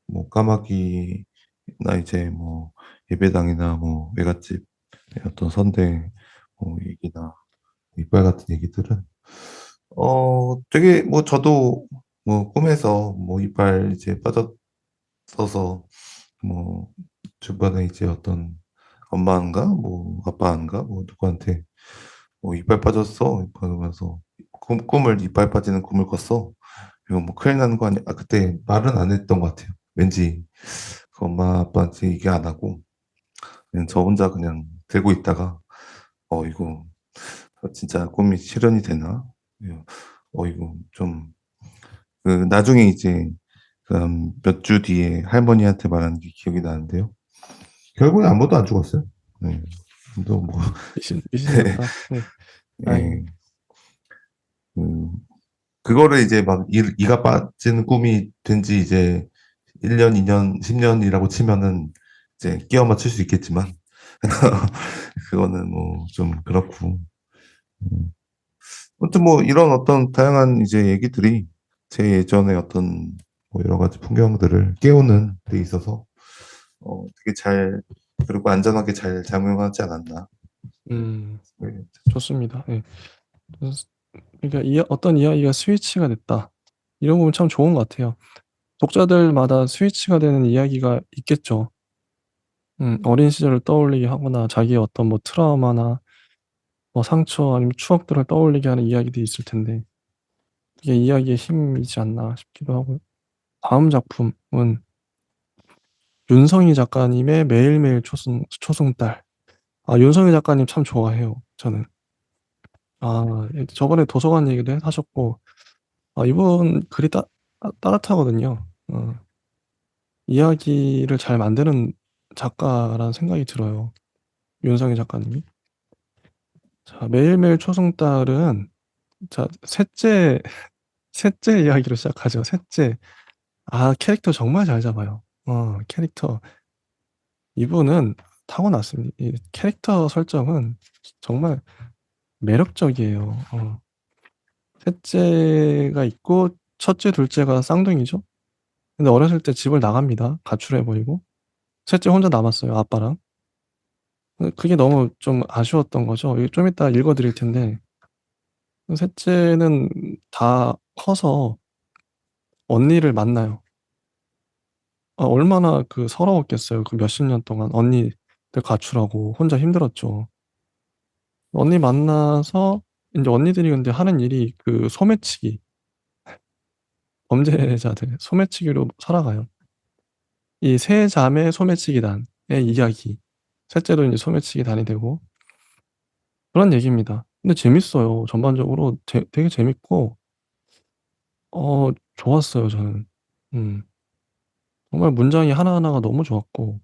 뭐 까마귀나 이제 뭐 예배당이나 뭐 외갓집의 어떤 선대 얘기나 이빨 같은 얘기들은 되게 뭐 저도 뭐 꿈에서 뭐 이빨 이제 빠졌어서 뭐 주변에 이제 어떤 엄마인가 뭐 아빠인가 뭐 누구한테 뭐 "이빨 빠졌어." 그러면서 꿈을 이빨 빠지는 꿈을 꿨어. "이거 뭐 큰일 나는 거 아니야?" 그때 말은 안 했던 것 같아요. 왠지 그 엄마 아빠한테 얘기 안 하고 그냥 저 혼자 그냥 들고 있다가 이거 진짜 꿈이 실현이 되나?' 예. 이거 좀 나중에 이제 한 몇 주 뒤에 할머니한테 말한 게 기억이 나는데요. 결국엔 아무도 안 죽었어요. 네. 또 뭐 미신이었다. 네. 예. 다행입니다. 그 그거를 이제 막 이가 빠지는 꿈이 된 지 이제 1 년, 2 년, 10 년이라고 치면은 이제 끼워 맞출 수 있겠지만 그거는 뭐 좀 그렇고. 음. 아무튼 뭐 이런 어떤 다양한 이제 얘기들이 제 예전의 어떤 뭐 여러 가지 풍경들을 깨우는 데 있어서 되게 잘 그리고 안전하게 잘 작용하지 않았나. 음. 네. 좋습니다. 예. 그래서 그러니까 어떤 이야기가 스위치가 됐다. 이런 부분 참 좋은 것 같아요. 독자들마다 스위치가 되는 이야기가 있겠죠. 어린 시절을 떠올리게 하거나 자기의 어떤 뭐 트라우마나 뭐 상처 아니면 추억들을 떠올리게 하는 이야기들이 있을 텐데 이게 이야기의 힘이지 않나 싶기도 하고요. 다음 작품은 윤성희 작가님의 매일매일 초승달. 아 윤성희 작가님 참 좋아해요, 저는. 저번에 도서관 얘기도 하셨고 이분 글이 따뜻하거든요. 이야기를 잘 만드는 작가라는 생각이 들어요, 윤성희 작가님이. 자 매일매일 초승달은 자 셋째 이야기로 시작하죠. 셋째. 캐릭터 정말 잘 잡아요. 캐릭터. 이분은 타고났습니다. 이 캐릭터 설정은 정말 매력적이에요. 셋째가 있고 첫째, 둘째가 쌍둥이죠. 근데 어렸을 때 집을 나갑니다, 가출해 버리고. 셋째 혼자 남았어요, 아빠랑. 그게 너무 좀 아쉬웠던 거죠. 이거 좀 이따 읽어 드릴 텐데 셋째는 다 커서 언니를 만나요. 얼마나 서러웠겠어요. 그 몇십 년 동안 언니들 가출하고 혼자 힘들었죠. 언니 만나서 인제 언니들이 근데 하는 일이 소매치기, 범죄자들 소매치기로 살아가요. 이 세 자매 소매치기단의 이야기. 셋째도 인제 소매치기단이 되고 그런 얘기입니다. 근데 재밌어요. 전반적으로 되게 재밌고 좋았어요 저는. 음. 정말 문장이 하나하나가 너무 좋았고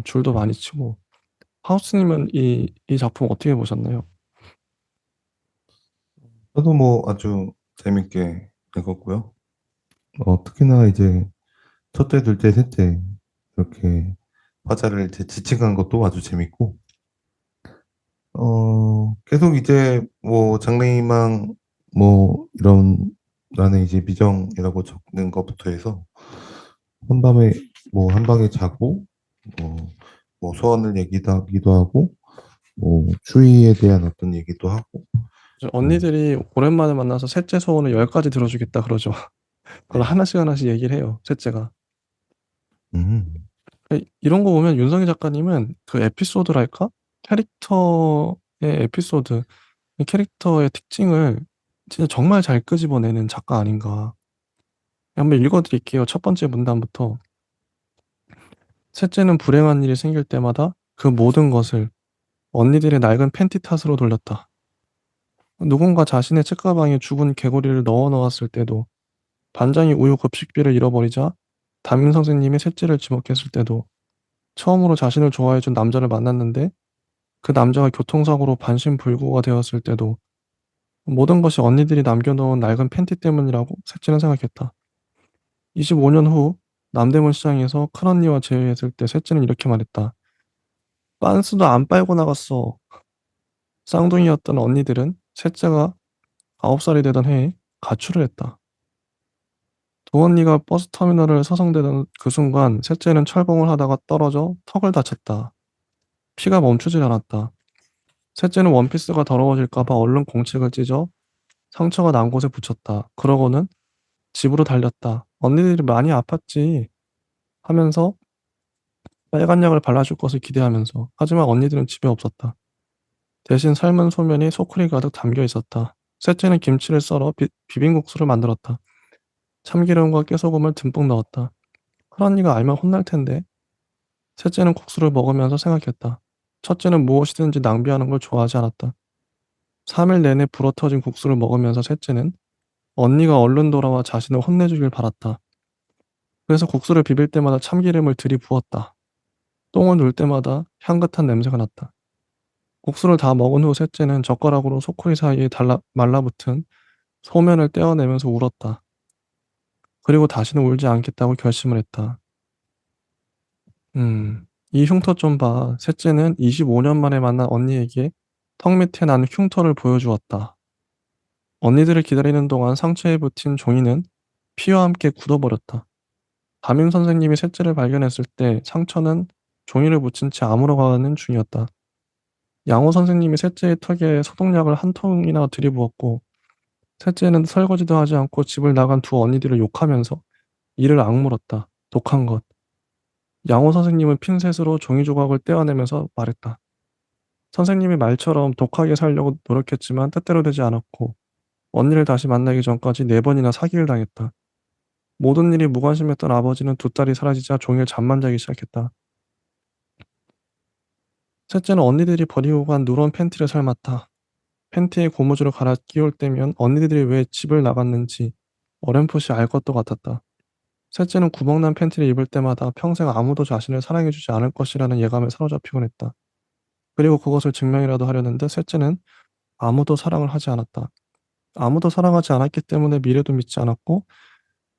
줄도 많이 치고. 하우스님은 이 작품 어떻게 보셨나요? 저도 뭐 아주 재밌게 읽었고요. 특히나 이제 첫째, 둘째, 셋째 이렇게 화자를 이제 지칭한 것도 아주 재밌고 계속 이제 뭐 장래희망 뭐 이런 나는 이제 미정이라고 적는 것부터 해서 한밤에 뭐 한방에 자고 뭐, 뭐 소원을 얘기도 하고 뭐 추위에 대한 어떤 얘기도 하고 뭐 언니들이 오랜만에 만나서 셋째 소원을 10 가지 들어 주겠다 그러죠. 그걸 네. 하나씩 하나씩 얘기를 해요, 셋째가. 음. 이런 거 보면 윤석희 작가님은 그 에피소드랄까? 캐릭터의 에피소드, 이 캐릭터의 특징을 진짜 정말 잘 끄집어내는 작가 아닌가. 한번 읽어 드릴게요. 첫 번째 문단부터. "셋째는 불행한 일이 생길 때마다 그 모든 것을 언니들의 낡은 팬티 탓으로 돌렸다. 누군가 자신의 책가방에 죽은 개구리를 넣어 놓았을 때도, 반장이 우유 급식비를 잃어버리자 담임 선생님이 셋째를 지목했을 때도, 처음으로 자신을 좋아해 준 남자를 만났는데 그 남자가 교통사고로 반신불구가 되었을 때도 모든 것이 언니들이 남겨 놓은 낡은 팬티 때문이라고 셋째는 생각했다. 25년 후 남대문 시장에서 큰언니와 재회했을 때 셋째는 이렇게 말했다. 빤스도 안 빨고 나갔어. 쌍둥이였던 언니들은 셋째가 9살이 되던 해에 가출을 했다. 도언니가 버스터미널을 서성대던 그 순간 셋째는 철봉을 하다가 떨어져 턱을 다쳤다. 피가 멈추질 않았다. 셋째는 원피스가 더러워질까 봐 얼른 공책을 찢어 상처가 난 곳에 붙였다. 그러고는 집으로 달렸다. 언니들이 많이 아팠지 하면서 빨간 약을 발라줄 것을 기대하면서. 하지만 언니들은 집에 없었다. 대신 삶은 소면이 소쿠리 가득 담겨 있었다. 셋째는 김치를 썰어 비빔국수를 만들었다. 참기름과 깨소금을 듬뿍 넣었다. 큰언니가 알면 혼날 텐데. 셋째는 국수를 먹으면서 생각했다. 첫째는 무엇이든지 낭비하는 걸 좋아하지 않았다. 3일 내내 불어터진 국수를 먹으면서 셋째는 언니가 얼른 돌아와 자신을 혼내주길 바랐다. 그래서 국수를 비빌 때마다 참기름을 들이부었다. 똥을 눌 때마다 향긋한 냄새가 났다. 국수를 다 먹은 후 셋째는 젓가락으로 소쿠리 사이에 말라붙은 소면을 떼어내면서 울었다. 그리고 다시는 울지 않겠다고 결심을 했다. 이 흉터 좀 봐. 셋째는 25년 만에 만난 언니에게 턱 밑에 난 흉터를 보여주었다. 언니들을 기다리는 동안 상처에 붙인 종이는 피와 함께 굳어버렸다. 담임 선생님이 셋째를 발견했을 때 상처는 종이를 묻힌 채 아물어가는 중이었다. 양호 선생님이 셋째의 턱에 소독약을 한 통이나 들이부었고 셋째는 설거지도 하지 않고 집을 나간 두 언니들을 욕하면서 이를 악물었다. 독한 것. 양호 선생님은 핀셋으로 종이 조각을 떼어내면서 말했다. 선생님이 말처럼 독하게 살려고 노력했지만 뜻대로 되지 않았고 언니를 다시 만나기 전까지 4번이나 사기를 당했다. 모든 일이 무관심했던 아버지는 두 딸이 사라지자 종일 잠만 자기 시작했다. 셋째는 언니들이 버리고 간 누런 팬티를 삶았다. 팬티에 고무줄을 갈아 끼울 때면 언니들이 왜 집을 나갔는지 어렴풋이 알 것도 같았다. 셋째는 구멍난 팬티를 입을 때마다 평생 아무도 자신을 사랑해주지 않을 것이라는 예감에 사로잡히곤 했다. 그리고 그것을 증명이라도 하려는데 셋째는 아무도 사랑을 하지 않았다. 아무도 사랑하지 않았기 때문에 미래도 믿지 않았고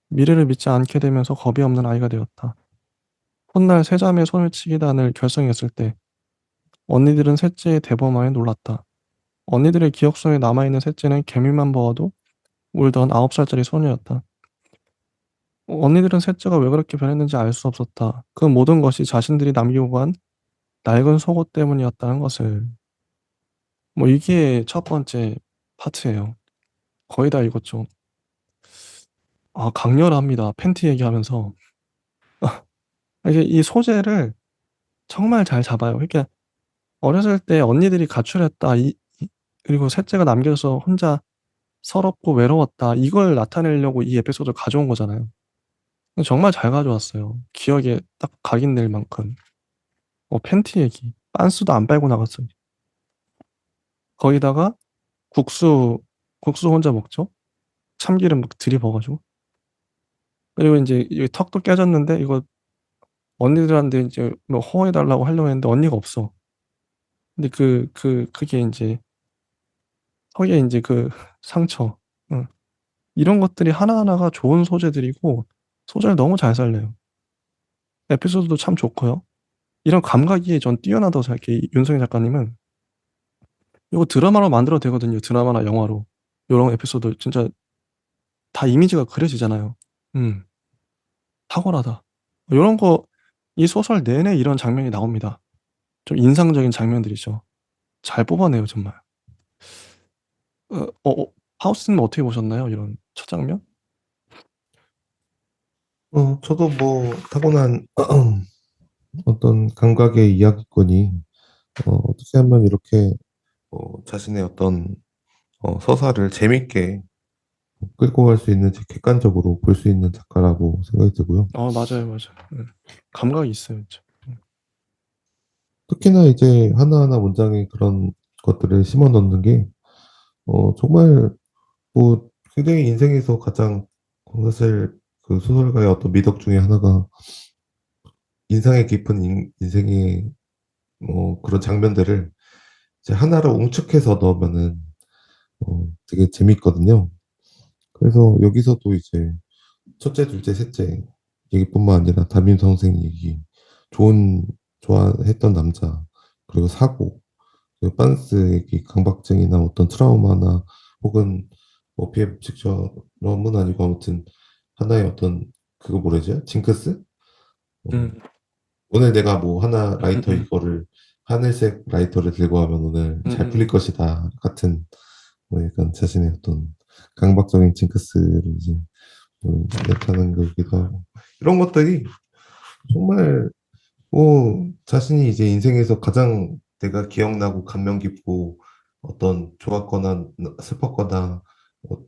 미래를 믿지 않게 되면서 겁이 없는 아이가 되었다. 훗날 세자매의 손을 치기단을 결성했을 때 언니들은 셋째의 대범함에 놀랐다. 언니들의 기억 속에 남아있는 셋째는 개미만 보아도 울던 9살짜리 소녀였다. 언니들은 셋째가 왜 그렇게 변했는지 알 수 없었다. 그 모든 것이 자신들이 남기고 간 낡은 속옷 때문이었다는 것을. 뭐 이게 첫 번째 파트예요. 거의 다 읽었죠. 아, 강렬합니다. 팬티 얘기하면서. 이게 이 소재를 정말 잘 잡아요. 그러니까 어렸을 때 언니들이 가출했다. 그리고 셋째가 남겨져서 혼자 서럽고 외로웠다. 이걸 나타내려고 이 에피소드를 가져온 거잖아요. 정말 잘 가져왔어요. 기억에 딱 각인될 만큼. 팬티 얘기. 빤스도 안 빨고 나갔어요. 거기다가 국수, 국수 혼자 먹죠? 참기름 막 들이부어가지고. 그리고 이제 이 턱도 깨졌는데 이거 언니들한테 이제 뭐 호응해달라고 하려고 했는데 언니가 없어. 근데 그게 이제 턱에 이제 그 상처. 응. 이런 것들이 하나하나가 좋은 소재들이고 소재를 너무 잘 살려요. 에피소드도 참 좋고요. 이런 감각이 전 뛰어나다고 생각해. 윤석열 작가님은. 이거 드라마로 만들어도 되거든요. 드라마나 영화로. 이런 에피소드 진짜 다 이미지가 그려지잖아요. 탁월하다. 이런 거, 이 소설 내내 이런 장면이 나옵니다. 좀 인상적인 장면들이죠. 잘 뽑아내요, 정말. 하우스는 어떻게 보셨나요? 이런 첫 장면? 저도 뭐 타고난 어떤 감각의 이야기꾼이 어떻게 하면 이렇게 자신의 어떤 서사를 재밌게 끌고 갈 수 있는지 객관적으로 볼 수 있는 작가라고 생각이 들고요. 맞아요, 맞아요. 감각이 있어요, 진짜. 특히나 이제 하나하나 문장에 그런 것들을 심어 넣는 게 정말 뭐 굉장히 인생에서 가장 사실 그 소설가의 어떤 미덕 중에 하나가 인상에 깊은 인생의 뭐 그런 장면들을 이제 하나로 웅축해서 넣으면은 되게 재밌거든요. 그래서 여기서도 이제 첫째, 둘째, 셋째 얘기뿐만 아니라 담임 선생 얘기, 좋은 좋아했던 남자, 그리고 사고, 그리고 빤스 얘기, 강박증이나 어떤 트라우마나 혹은 뭐 피해 직접은 아니고 아무튼 하나의 어떤 그거 뭐라죠? 징크스? 어, 음, 오늘 내가 뭐 하나 음, 라이터 음, 이거를 하늘색 라이터를 들고 하면 오늘 음, 잘 풀릴 음. 것이다 같은 뭐 약간 자신의 어떤 강박적인 징크스를 이제 나타나는 거기도 하고 이런 것들이 정말 뭐 자신이 이제 인생에서 가장 내가 기억나고 감명 깊고 어떤 좋았거나 슬펐거나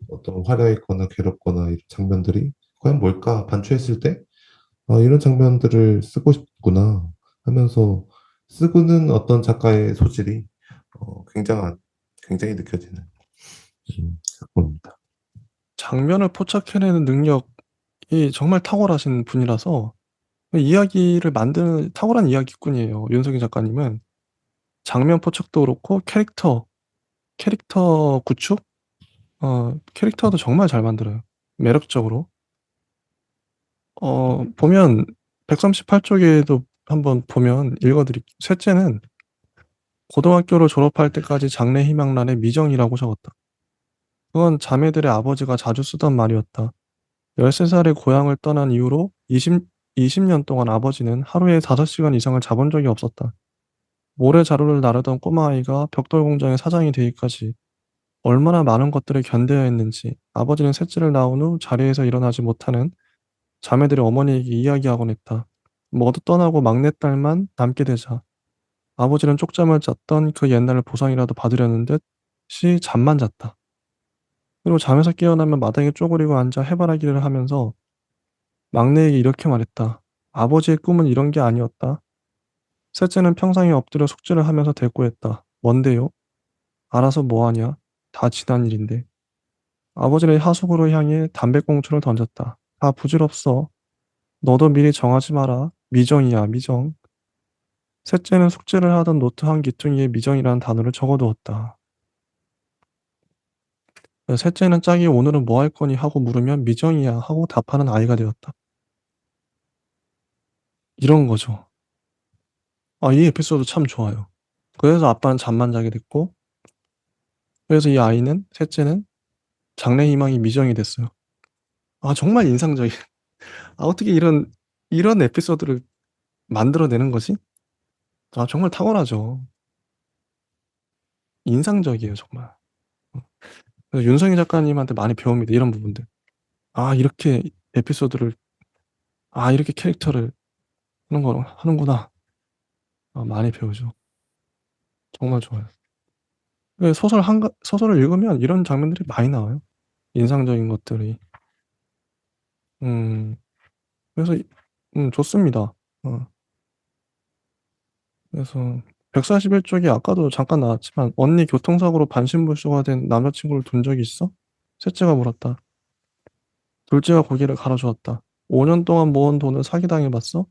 어떤 화려했거나 괴롭거나 이런 장면들이 과연 뭘까 반추했을 때 이런 장면들을 쓰고 싶구나 하면서 쓰고는 어떤 작가의 소질이 굉장히 느껴지는 작품입니다. 장면을 포착해내는 능력이 정말 탁월하신 분이라서 이야기를 만드는 탁월한 이야기꾼이에요. 윤석희 작가님은 장면 포착도 그렇고 캐릭터 구축, 캐릭터도 정말 잘 만들어요. 매력적으로. 보면 138쪽에도 한번 보면 읽어드릴게요. 셋째는 고등학교를 졸업할 때까지 장래 희망란에 미정이라고 적었다. 그건 자매들의 아버지가 자주 쓰던 말이었다. 13살에 고향을 떠난 이후로 20년 동안 아버지는 하루에 5시간 이상을 자본 적이 없었다. 모래자루를 나르던 꼬마아이가 벽돌 공장의 사장이 되기까지 얼마나 많은 것들을 견뎌야 했는지 아버지는 셋째를 낳은 후 자리에서 일어나지 못하는 자매들의 어머니에게 이야기하곤 했다. 모두 떠나고 막내딸만 남게 되자 아버지는 쪽잠을 잤던 그 옛날 보상이라도 받으려는 듯이 잠만 잤다. 그리고 잠에서 깨어나면 마당에 쪼그리고 앉아 해바라기를 하면서 막내에게 이렇게 말했다. 아버지의 꿈은 이런 게 아니었다. 셋째는 평상에 엎드려 숙제를 하면서 대꾸했다. 뭔데요? 알아서 뭐하냐? 다 지난 일인데. 아버지는 하수구를 향해 담배꽁초를 던졌다. 다 부질없어. 너도 미리 정하지 마라. 미정이야, 미정. 셋째는 숙제를 하던 노트 한 귀퉁이에 미정이라는 단어를 적어두었다. 셋째는 짝이 오늘은 뭐 할 거니 하고 물으면 미정이야 하고 답하는 아이가 되었다. 이런 거죠. 아, 이 에피소드 참 좋아요. 그래서 아빠는 잠만 자게 됐고, 그래서 이 아이는, 셋째는 장래 희망이 미정이 됐어요. 아, 정말 인상적이야. 아, 어떻게 이런 에피소드를 만들어내는 거지? 아, 정말 탁월하죠. 인상적이에요, 정말. 그래서 윤성희 작가님한테 많이 배웁니다, 이런 부분들. 아, 이렇게 에피소드를, 아, 이렇게 캐릭터를 하는구나. 아, 많이 배우죠. 정말 좋아요. 소설을 읽으면 이런 장면들이 많이 나와요. 인상적인 것들이. 음, 그래서, 좋습니다. 어, 그래서, 141쪽이 아까도 잠깐 나왔지만, 언니 교통사고로 반신불수가 된 남자친구를 둔 적이 있어? 셋째가 물었다. 둘째가 고개를 가로주었다. 5년 동안 모은 돈을 사기당해봤어?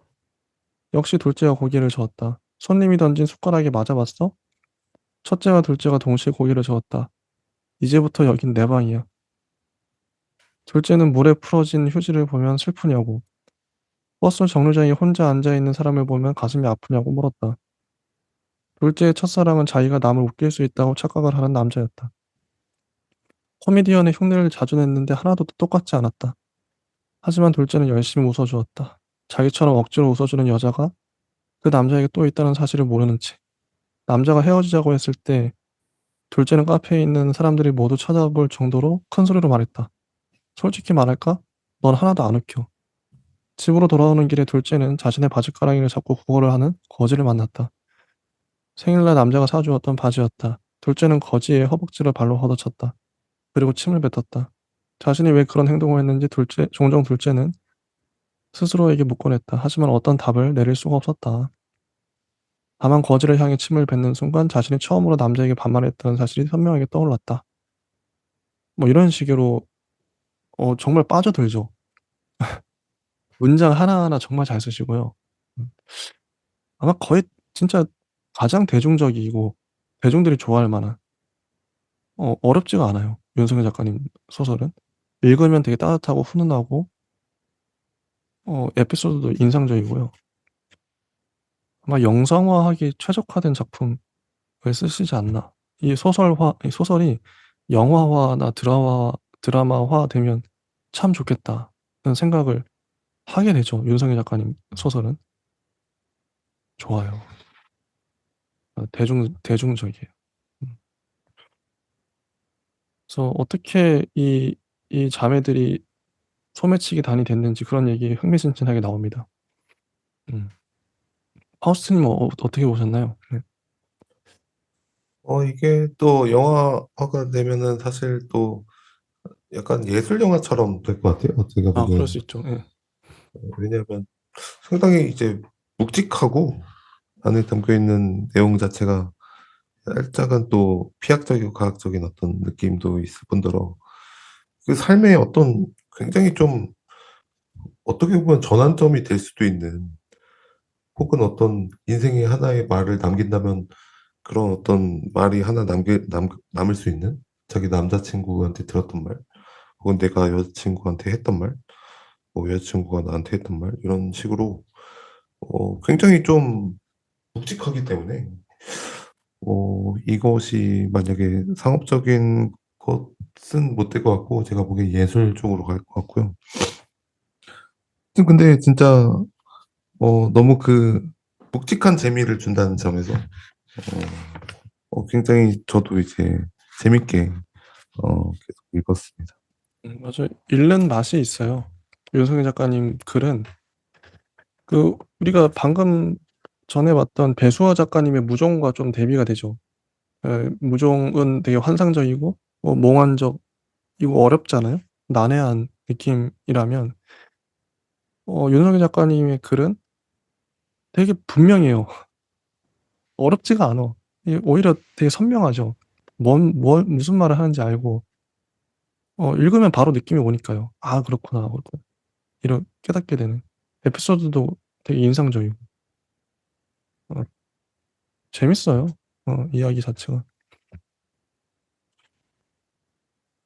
역시 둘째가 고개를 저었다. 손님이 던진 숟가락에 맞아봤어? 첫째와 둘째가 동시에 고개를 저었다. 이제부터 여긴 내 방이야. 둘째는 물에 풀어진 휴지를 보면 슬프냐고, 버스 정류장에 혼자 앉아있는 사람을 보면 가슴이 아프냐고 물었다. 둘째의 첫사랑은 자기가 남을 웃길 수 있다고 착각을 하는 남자였다. 코미디언의 흉내를 자주 냈는데 하나도 똑같지 않았다. 하지만 둘째는 열심히 웃어주었다. 자기처럼 억지로 웃어주는 여자가 그 남자에게 또 있다는 사실을 모르는 채. 남자가 헤어지자고 했을 때 둘째는 카페에 있는 사람들이 모두 쳐다볼 정도로 큰 소리로 말했다. 솔직히 말할까? 넌 하나도 안 웃겨. 집으로 돌아오는 길에 둘째는 자신의 바지가랑이를 잡고 구걸을 하는 거지를 만났다. 생일날 남자가 사주었던 바지였다. 둘째는 거지의 허벅지를 발로 걷어찼다. 그리고 침을 뱉었다. 자신이 왜 그런 행동을 했는지 종종 둘째는 스스로에게 묻곤 했다. 하지만 어떤 답을 내릴 수가 없었다. 다만 거지를 향해 침을 뱉는 순간 자신이 처음으로 남자에게 반말했다는 사실이 선명하게 떠올랐다. 뭐 이런 식으로 정말 빠져들죠. 문장 하나하나 정말 잘 쓰시고요. 음, 아마 거의 진짜 가장 대중적이고 대중들이 좋아할 만한 어렵지가 않아요. 윤석열 작가님 소설은. 읽으면 되게 따뜻하고 훈훈하고 에피소드도 인상적이고요. 아마 영상화하기 최적화된 작품을 쓰시지 않나. 이 소설이 영화화나 드라마화 되면 참 좋겠다는 생각을 하게 되죠. 윤석열 작가님 소설은. 좋아요. 대중적이에요. 음. 그래서 어떻게 이 자매들이 소매치기 단이 됐는지 그런 얘기 흥미진진하게 나옵니다. 음. 파우스트님 어떻게 보셨나요? 네. 이게 또 영화화가 되면은 사실 또 약간 예술 영화처럼 될 것 같아요. 어떻게 아, 그럴 보면. 수 있죠. 예. 왜냐하면 상당히 이제 묵직하고 안에 담겨 있는 내용 자체가 살짝은 또 피학적이고 과학적인 어떤 느낌도 있을 뿐더러 그 삶의 어떤 굉장히 좀 어떻게 보면 전환점이 될 수도 있는 혹은 어떤 인생의 하나의 말을 남긴다면 그런 어떤 말이 하나 남을 수 있는 자기 남자친구한테 들었던 말 혹은 내가 여자친구한테 했던 말, 뭐 여자친구가 나한테 했던 말 이런 식으로 굉장히 좀 묵직하기 때문에 이것이 만약에 상업적인 것은 못 될 것 같고 제가 보기엔 예술 쪽으로 갈 것 같고요. 근데 진짜 너무 그 묵직한 재미를 준다는 점에서 굉장히 저도 이제 재밌게 계속 읽었습니다. 맞아요. 읽는 맛이 있어요. 윤석열 작가님 글은 그 우리가 방금 전에 봤던 배수아 작가님의 무종과 좀 대비가 되죠. 무종은 되게 환상적이고 몽환적 이거 어렵잖아요. 난해한 느낌이라면 윤석열 작가님의 글은 되게 분명해요. 어렵지가 않아. 오히려 되게 선명하죠. 무슨 말을 하는지 알고 읽으면 바로 느낌이 오니까요. 아 그렇구나, 그렇구나. 이런 깨닫게 되는 에피소드도 되게 인상적이고 어, 재밌어요. 이야기 자체가.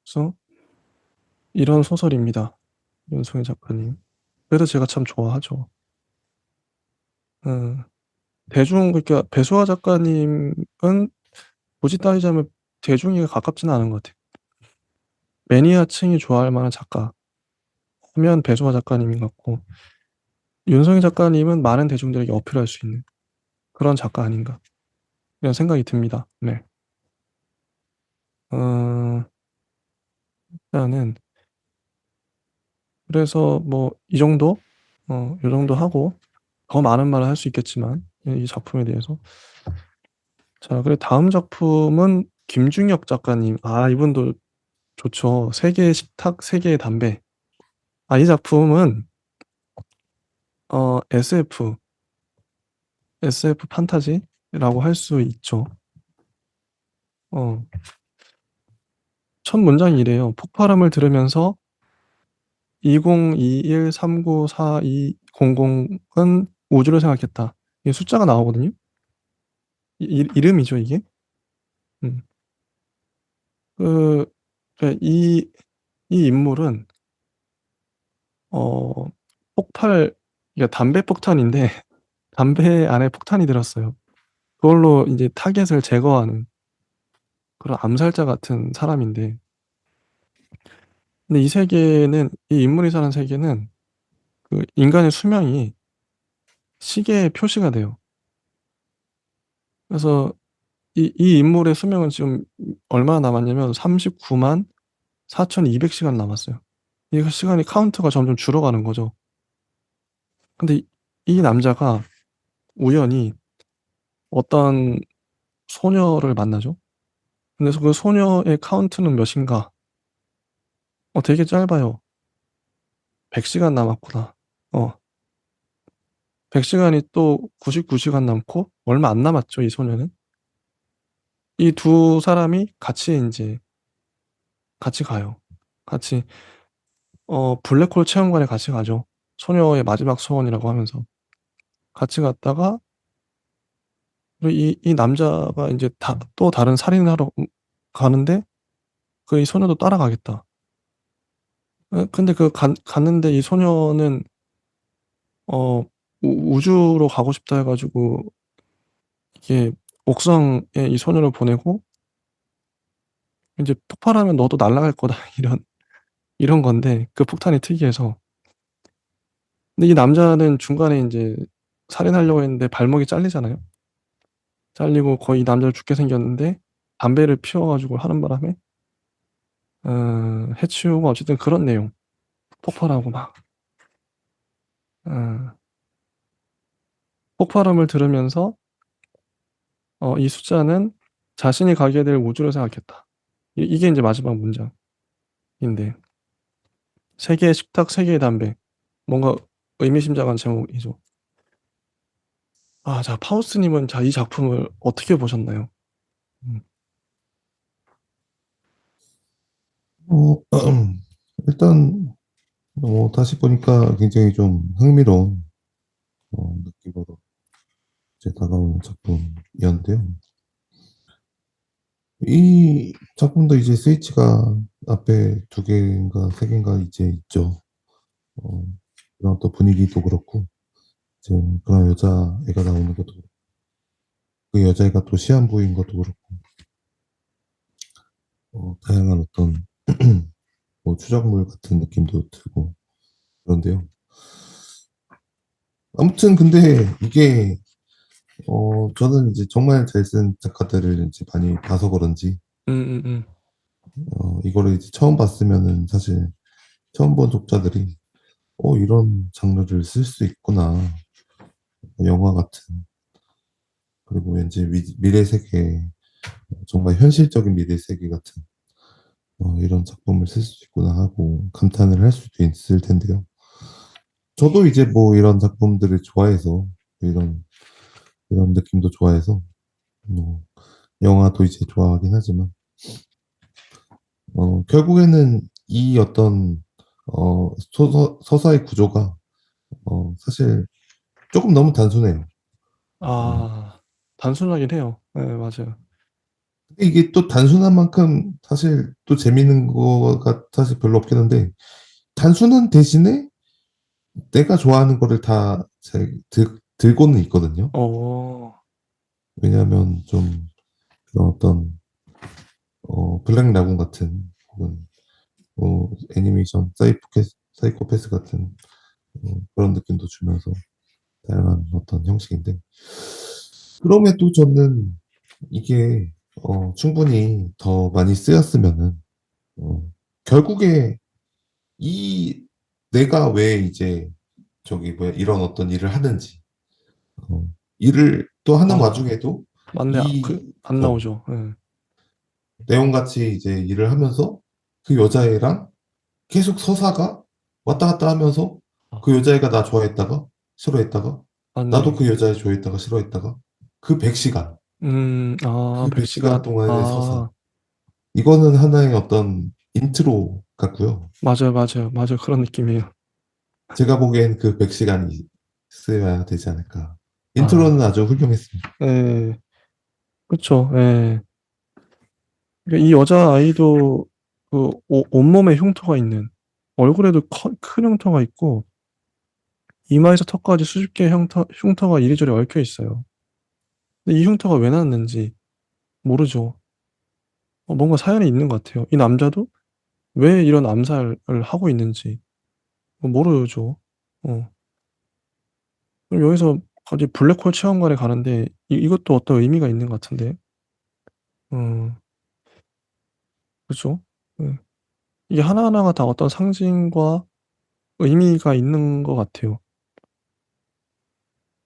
그래서 이런 소설입니다. 윤석열 작가님. 그래서 제가 참 좋아하죠. 어, 그러니까 배수아 작가님은 굳이 따지자면 대중에게 가깝지는 않은 것 같아요. 매니아층이 좋아할 만한 작가 하면 배수아 작가님인 것 같고 윤석열 작가님은 많은 대중들에게 어필할 수 있는 그런 작가 아닌가 이런 생각이 듭니다. 네. 어, 일단은 그래서 뭐 이 정도 이 정도 하고 더 많은 말을 할 수 있겠지만 이 작품에 대해서 자 그리고 다음 작품은 김중혁 작가님 이분도 좋죠. 세계의 식탁 세계의 담배 이 작품은 SF 판타지라고 할 수 있죠. 어, 첫 문장이 이래요. 폭발음을 들으면서 2021394200은 우주를 생각했다. 이게 숫자가 나오거든요. 이름이죠, 이게. 음. 그, 이, 이 인물은, 어, 이게 담배 폭탄인데, 담배 안에 폭탄이 들었어요. 그걸로 이제 타겟을 제거하는 그런 암살자 같은 사람인데, 근데 이 인물이 사는 세계는 그 인간의 수명이 시계에 표시가 돼요. 그래서 이 인물의 수명은 지금 얼마나 남았냐면 39만 4,200시간 남았어요. 이 시간이 카운트가 점점 줄어가는 거죠. 근데 이 남자가 우연히 어떤 소녀를 만나죠. 그래서 그 소녀의 카운트는 몇인가? 되게 짧아요. 100시간 남았구나. 100시간이 또 99시간 남고 얼마 안 남았죠, 이 소녀는. 이 두 사람이 같이 가요. 같이 블랙홀 체험관에 같이 가죠. 소녀의 마지막 소원이라고 하면서 같이 갔다가 이 남자가 이제 또 다른 살인을 하러 가는데 이 소녀도 따라가겠다. 근데 갔는데 이 소녀는 어 우주로 가고 싶다 해가지고 이게 옥상에 이 소녀를 보내고 이제 폭발하면 너도 날아갈 거다 이런 건데 그 폭탄이 특이해서 근데 이 남자는 중간에 이제 살인하려고 했는데 발목이 잘리잖아요. 잘리고 거의 이 남자를 죽게 생겼는데 담배를 피워가지고 하는 바람에 해치우고 어쨌든 그런 내용. 폭발하고 막 어, 폭발음을 들으면서 이 숫자는 자신이 가게 될 우주를 생각했다. 이게 이제 마지막 문장인데 세계의 식탁, 세계의 담배. 뭔가 의미심장한 제목이죠. 자 파우스님은 이 작품을 어떻게 보셨나요? 음, 어, 일단 다시 보니까 굉장히 좀 흥미로운 느낌으로 이제 다가오는 작품이었는데요. 이 작품도 이제 스위치가 앞에 두 개인가 세 개인가 이제 있죠. 어, 그런 또 분위기도 그렇고 이제 그런 여자애가 나오는 것도 그렇고 그 여자애가 또 시한부인 것도 그렇고 다양한 어떤 뭐 추작물 같은 느낌도 들고 그런데요. 아무튼 근데 이게 저는 이제 정말 잘 쓴 작가들을 이제 많이 봐서 그런지 음, 음, 음. 이거를 이제 처음 봤으면은 사실 처음 본 독자들이 이런 장르를 쓸 수 있구나. 영화 같은 그리고 왠지 미래 세계 정말 현실적인 미래 세계 같은 이런 작품을 쓸 수 있구나 하고 감탄을 할 수도 있을 텐데요. 저도 이제 뭐 이런 작품들을 좋아해서 이런 이런 느낌도 좋아해서 뭐 영화도 이제 좋아하긴 하지만 결국에는 이 어떤 서사의 구조가 사실 조금 너무 단순해요. 어, 아, 단순하긴 해요. 네, 맞아요. 근데 이게 또 단순한 만큼 사실 또 재밌는 거가 사실 별로 없긴 한데 단순한 대신에 내가 좋아하는 거를 다 들고는 있거든요. 어, 왜냐하면 좀 그런 어떤 블랙 라군 같은 혹은 애니메이션 사이코패스 같은 그런 느낌도 주면서 다양한 어떤 형식인데 그럼에도 저는 이게 충분히 더 많이 쓰였으면은 결국에 이 내가 왜 이제 저기 뭐야 이런 어떤 일을 하는지 일을 또 하는 아, 와중에도 맞네. 안 그쵸. 나오죠. 네. 내용같이 이제 일을 하면서 그 여자애랑 계속 서사가 왔다 갔다 하면서 아, 그 여자애가 나 좋아했다가 싫어했다가 나도 맞네. 그 여자애 좋아했다가 싫어했다가 그 100시간 아, 그 100시간 100시간. 동안의 서사 아, 이거는 하나의 어떤 인트로 같고요. 맞아요, 맞아요. 맞아요. 그런 느낌이에요. 제가 보기엔 그 100시간이 쓰여야 되지 않을까. 인트로는 아, 아주 훌륭했습니다. 예, 그쵸. 예. 그러니까 이 여자아이도 그 온몸에 흉터가 있는, 얼굴에도 큰 흉터가 있고, 이마에서 턱까지 수십 개의 흉터가 이리저리 얽혀 있어요. 근데 이 흉터가 왜 났는지 모르죠. 뭔가 사연이 있는 것 같아요. 이 남자도 왜 이런 암살을 하고 있는지 모르죠. 어. 그럼 여기서 갑자기 블랙홀 체험관에 가는데 이것도 어떤 의미가 있는 것 같은데. 음, 그죠? 예. 이게 하나하나가 다 어떤 상징과 의미가 있는 것 같아요.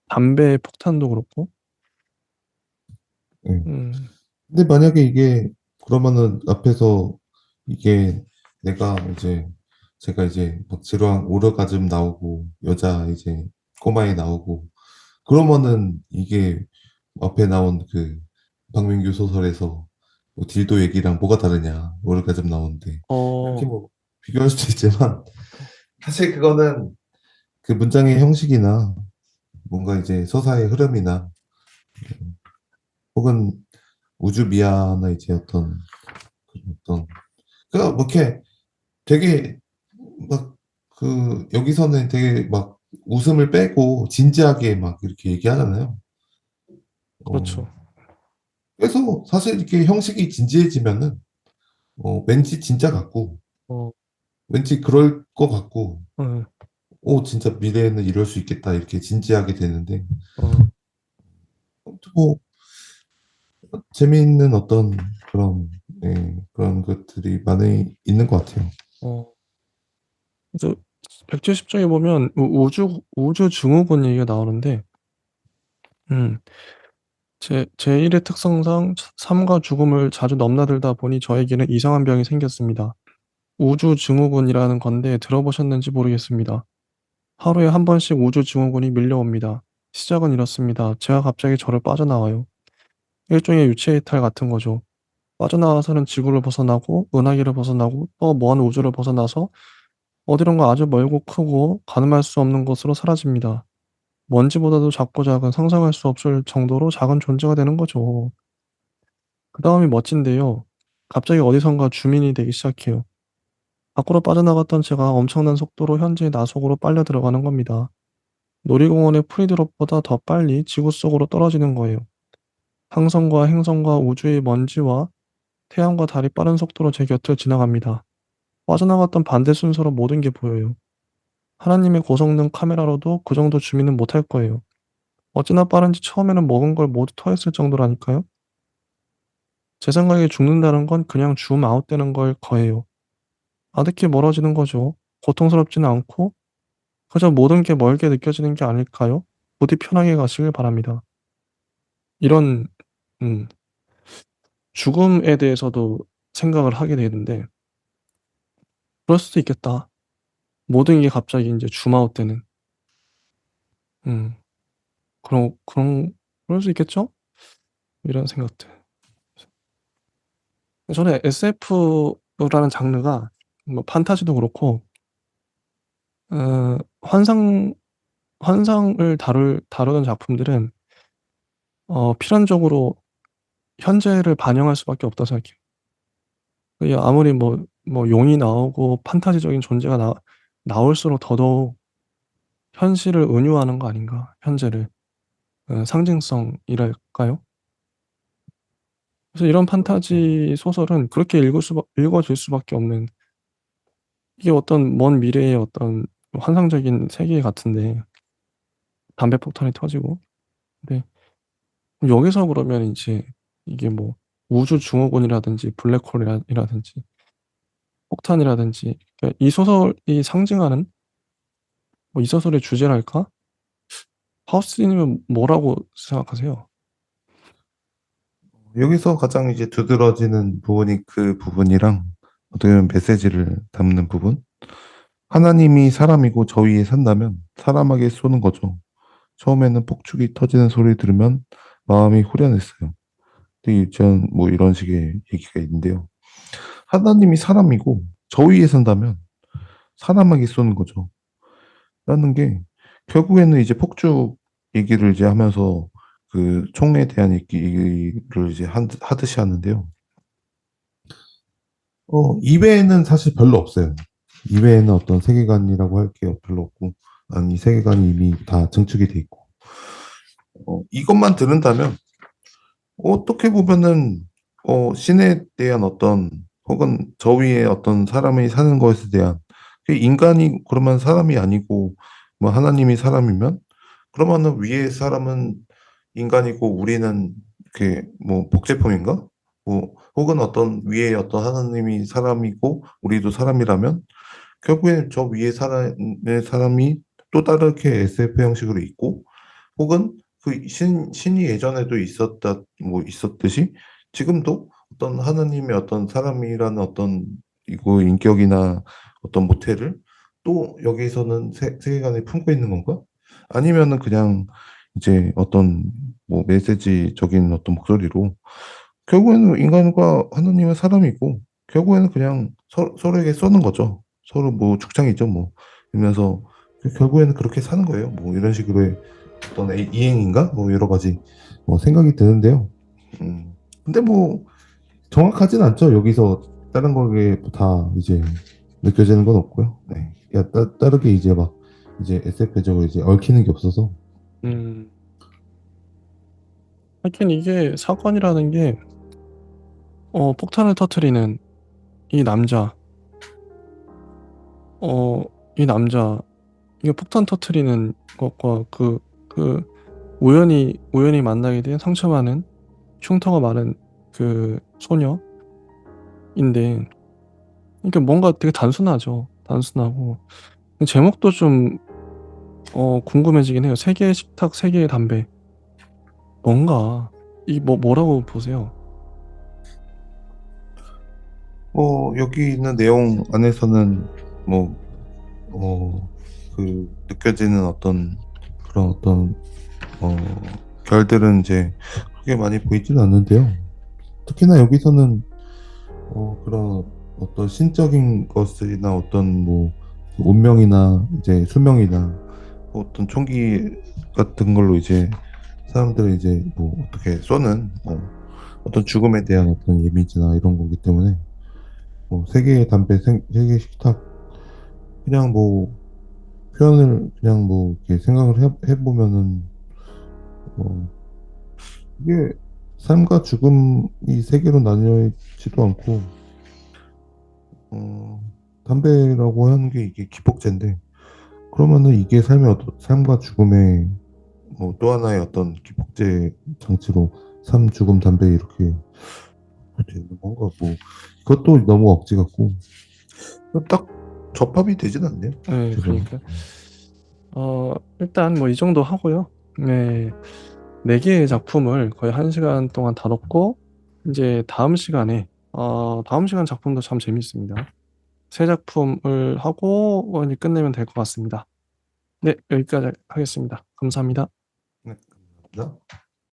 담배 폭탄도 그렇고. 예. 음, 근데 만약에 이게 그러면은 앞에서 이게 내가 이제 제가 이제 막 지루한 오르가즘 나오고 여자 이제 꼬마에 나오고 그러면은 이게 앞에 나온 그 박민규 소설에서 뭐 딜도 얘기랑 뭐가 다르냐 오르가즘 나오는데 이렇게 어, 뭐 비교할 수도 있지만 사실 그거는 그 문장의 형식이나 뭔가 이제 서사의 흐름이나 혹은 우주 미아나 이제 어떤 그러니까 뭐 이렇게 되게 막 그 여기서는 되게 막 웃음을 빼고 진지하게 막 이렇게 얘기하잖아요. 그렇죠. 어, 그래서 사실 이렇게 형식이 진지해지면은 왠지 진짜 같고 어, 왠지 그럴 것 같고 예, 진짜 미래에는 이럴 수 있겠다 이렇게 진지하게 되는데 어, 아무튼 뭐 재미있는 어떤 그런 그런 것들이 많이 있는 것 같아요. 어. 그래서 170쪽에 보면 우주 증후군 얘기가 나오는데, 음, 제1의 특성상 삶과 죽음을 자주 넘나들다 보니 저에게는 이상한 병이 생겼습니다. 우주 증후군이라는 건데 들어보셨는지 모르겠습니다. 하루에 한 번씩 우주 증후군이 밀려옵니다. 시작은 이렇습니다. 제가 갑자기 저를 빠져나와요. 일종의 유체 이탈 같은 거죠. 빠져나와서는 지구를 벗어나고 은하계를 벗어나고 또 먼 우주를 벗어나서 어디론가 아주 멀고 크고 가늠할 수 없는 곳으로 사라집니다. 먼지보다도 작고 작은 상상할 수 없을 정도로 작은 존재가 되는 거죠. 그다음이 멋진데요. 갑자기 어디선가 주민이 되기 시작해요. 밖으로 빠져나갔던 제가 엄청난 속도로 현재의 나속으로 빨려 들어가는 겁니다. 놀이공원의 프리드롭보다 더 빨리 지구 속으로 떨어지는 거예요. 항성과 행성과 우주의 먼지와 태양과 달이 빠른 속도로 제 곁을 지나갑니다. 빠져나갔던 반대 순서로 모든 게 보여요. 하나님의 고성능 카메라로도 그 정도 줌인은 못할 거예요. 어찌나 빠른지 처음에는 먹은 걸 모두 토했을 정도라니까요. 제 생각에 죽는다는 건 그냥 줌 아웃되는 걸 거예요. 아득히 멀어지는 거죠. 고통스럽지는 않고 그저 모든 게 멀게 느껴지는 게 아닐까요? 부디 편하게 가시길 바랍니다. 이런 음 죽음에 대해서도 생각을 하게 되는데 그럴 수도 있겠다. 모든 게 갑자기 인제 줌 아웃되는 음 그럴 수 있겠죠? 이런 생각들. 저는 SF라는 장르가 뭐 판타지도 그렇고 환상 환상을 다루는 작품들은 필연적으로 현재를 반영할 수밖에 없다고 생각해요. 그게 아무리 뭐 용이 나오고 판타지적인 존재가 나올수록 더더욱 현실을 은유하는 거 아닌가, 현재를. 상징성이랄까요? 그래서 이런 판타지 소설은 그렇게 읽어질 수밖에 없는, 이게 어떤 먼 미래의 어떤 환상적인 세계 같은데 담배 폭탄이 터지고. 네. 여기서 그러면 인제 이게 뭐 우주 증후군이라든지 블랙홀이라 이라든지 폭탄이라든지, 그러니까 이 소설이 상징하는 뭐 이 소설의 주제랄까? 하우스 님은 뭐라고 생각하세요? 여기서 가장 이제 두드러지는 부분이 그 부분이랑 어떻게 보면 메시지를 담는 부분. 하나님이 사람이고 저 위에 산다면 사람에게 쏘는 거죠. 처음에는 폭죽이 터지는 소리 들으면 마음이 후련했어요. 근데 이전 뭐 이런 식의 얘기가 있는데요. 하나님이 사람이고 저 위에 산다면 사람에게 쏘는 거죠. 라는 게 결국에는 이제 폭죽 얘기를 이제 하면서 그 총에 대한 얘기를 이제 하듯이 하는데요. 이외에는 사실 별로 없어요. 이외에는 어떤 세계관이라고 할 게 별로 없고, 난 이 세계관이 이미 다 증축이 돼 있고, 이것만 들은다면 어떻게 보면은 신에 대한 어떤 혹은 저 위에 어떤 사람이 사는 것에 대한 그 인간이 그러면 사람이 아니고 뭐 하나님이 사람이면 그러면은 위에 사람은 인간이고 우리는 이렇게 뭐 복제품인가? 뭐 혹은 어떤 위에 어떤 하나님이 사람이고 우리도 사람이라면 결국엔 저 위에 사람이 또 다르게 SF 형식으로 있고 혹은 그 신이 예전에도 있었듯이 지금도 어떤 하나님의 어떤 사람이라는 어떤 이거 인격이나 어떤 모태를 또 여기서는 세계관에 품고 있는 건가? 아니면은 그냥 이제 어떤 뭐 메시지적인 어떤 목소리로 결국에는 인간과 하나님은 사람이고 결국에는 그냥 서로에게 쏘는 거죠. 서로 뭐 죽창이죠 뭐. 이러면서 결국에는 그렇게 사는 거예요. 뭐 이런 식으로의 어떤 이행인가? 뭐 여러 가지 뭐 생각이 드는데요. 음. 근데 뭐 정확하진 않죠. 여기서 다른 거에 다 이제 느껴지는 건 없고요. 네. 야, 다르게 이제 막 이제 SF적으로 이제 얽히는 게 없어서. 음. 하긴 이게 사건이라는 게 폭탄을 터뜨리는 이 남자, 어 이 남자, 이게 폭탄 터뜨리는 것과 그 우연히 만나게 된 상처 많은, 흉터가 많은 그 소녀인데, 이게 뭔가 되게 단순하죠. 단순하고 제목도 좀 궁금해지긴 해요. 세계의 식탁, 세계의 담배. 뭔가 이 뭐라고 보세요? 여기 있는 내용 안에서는 뭐, 그 느껴지는 어떤 그런 어떤 어, 결들은 이제 크게 많이 보이지는 않는데요. 특히나 여기서는 그런 어떤 신적인 것이나 어떤 뭐 운명이나 이제 수명이나 뭐 어떤 총기 같은 걸로 이제 사람들을 이제 뭐 어떻게 쏘는 어떤 죽음에 대한 어떤 이미지나 이런 거기 때문에 뭐 세계의 담배, 세계의 식탁 그냥 뭐 표현을 그냥 뭐 이렇게 생각을 해보면은 이게 삶과 죽음이 세 개로 나뉘어 있지도 않고, 어, 담배라고 하는 게 이게 기폭제인데, 그러면은 이게 삶과 죽음의 뭐 또 하나의 어떤 기폭제 장치로 삶, 죽음, 담배 이렇게 되는 건가 뭐 그것도 너무 억지 같고 딱 접합이 되진 않네요. 네, 죄송해요. 그러니까 일단 뭐 이 정도 하고요. 네, 4개의 작품을 거의 1시간 동안 다뤘고 이제 다음 시간 작품도 참 재밌습니다. 3작품을 하고 이제 끝내면 될 것 같습니다. 네, 여기까지 하겠습니다. 감사합니다. 네, 감사합니다.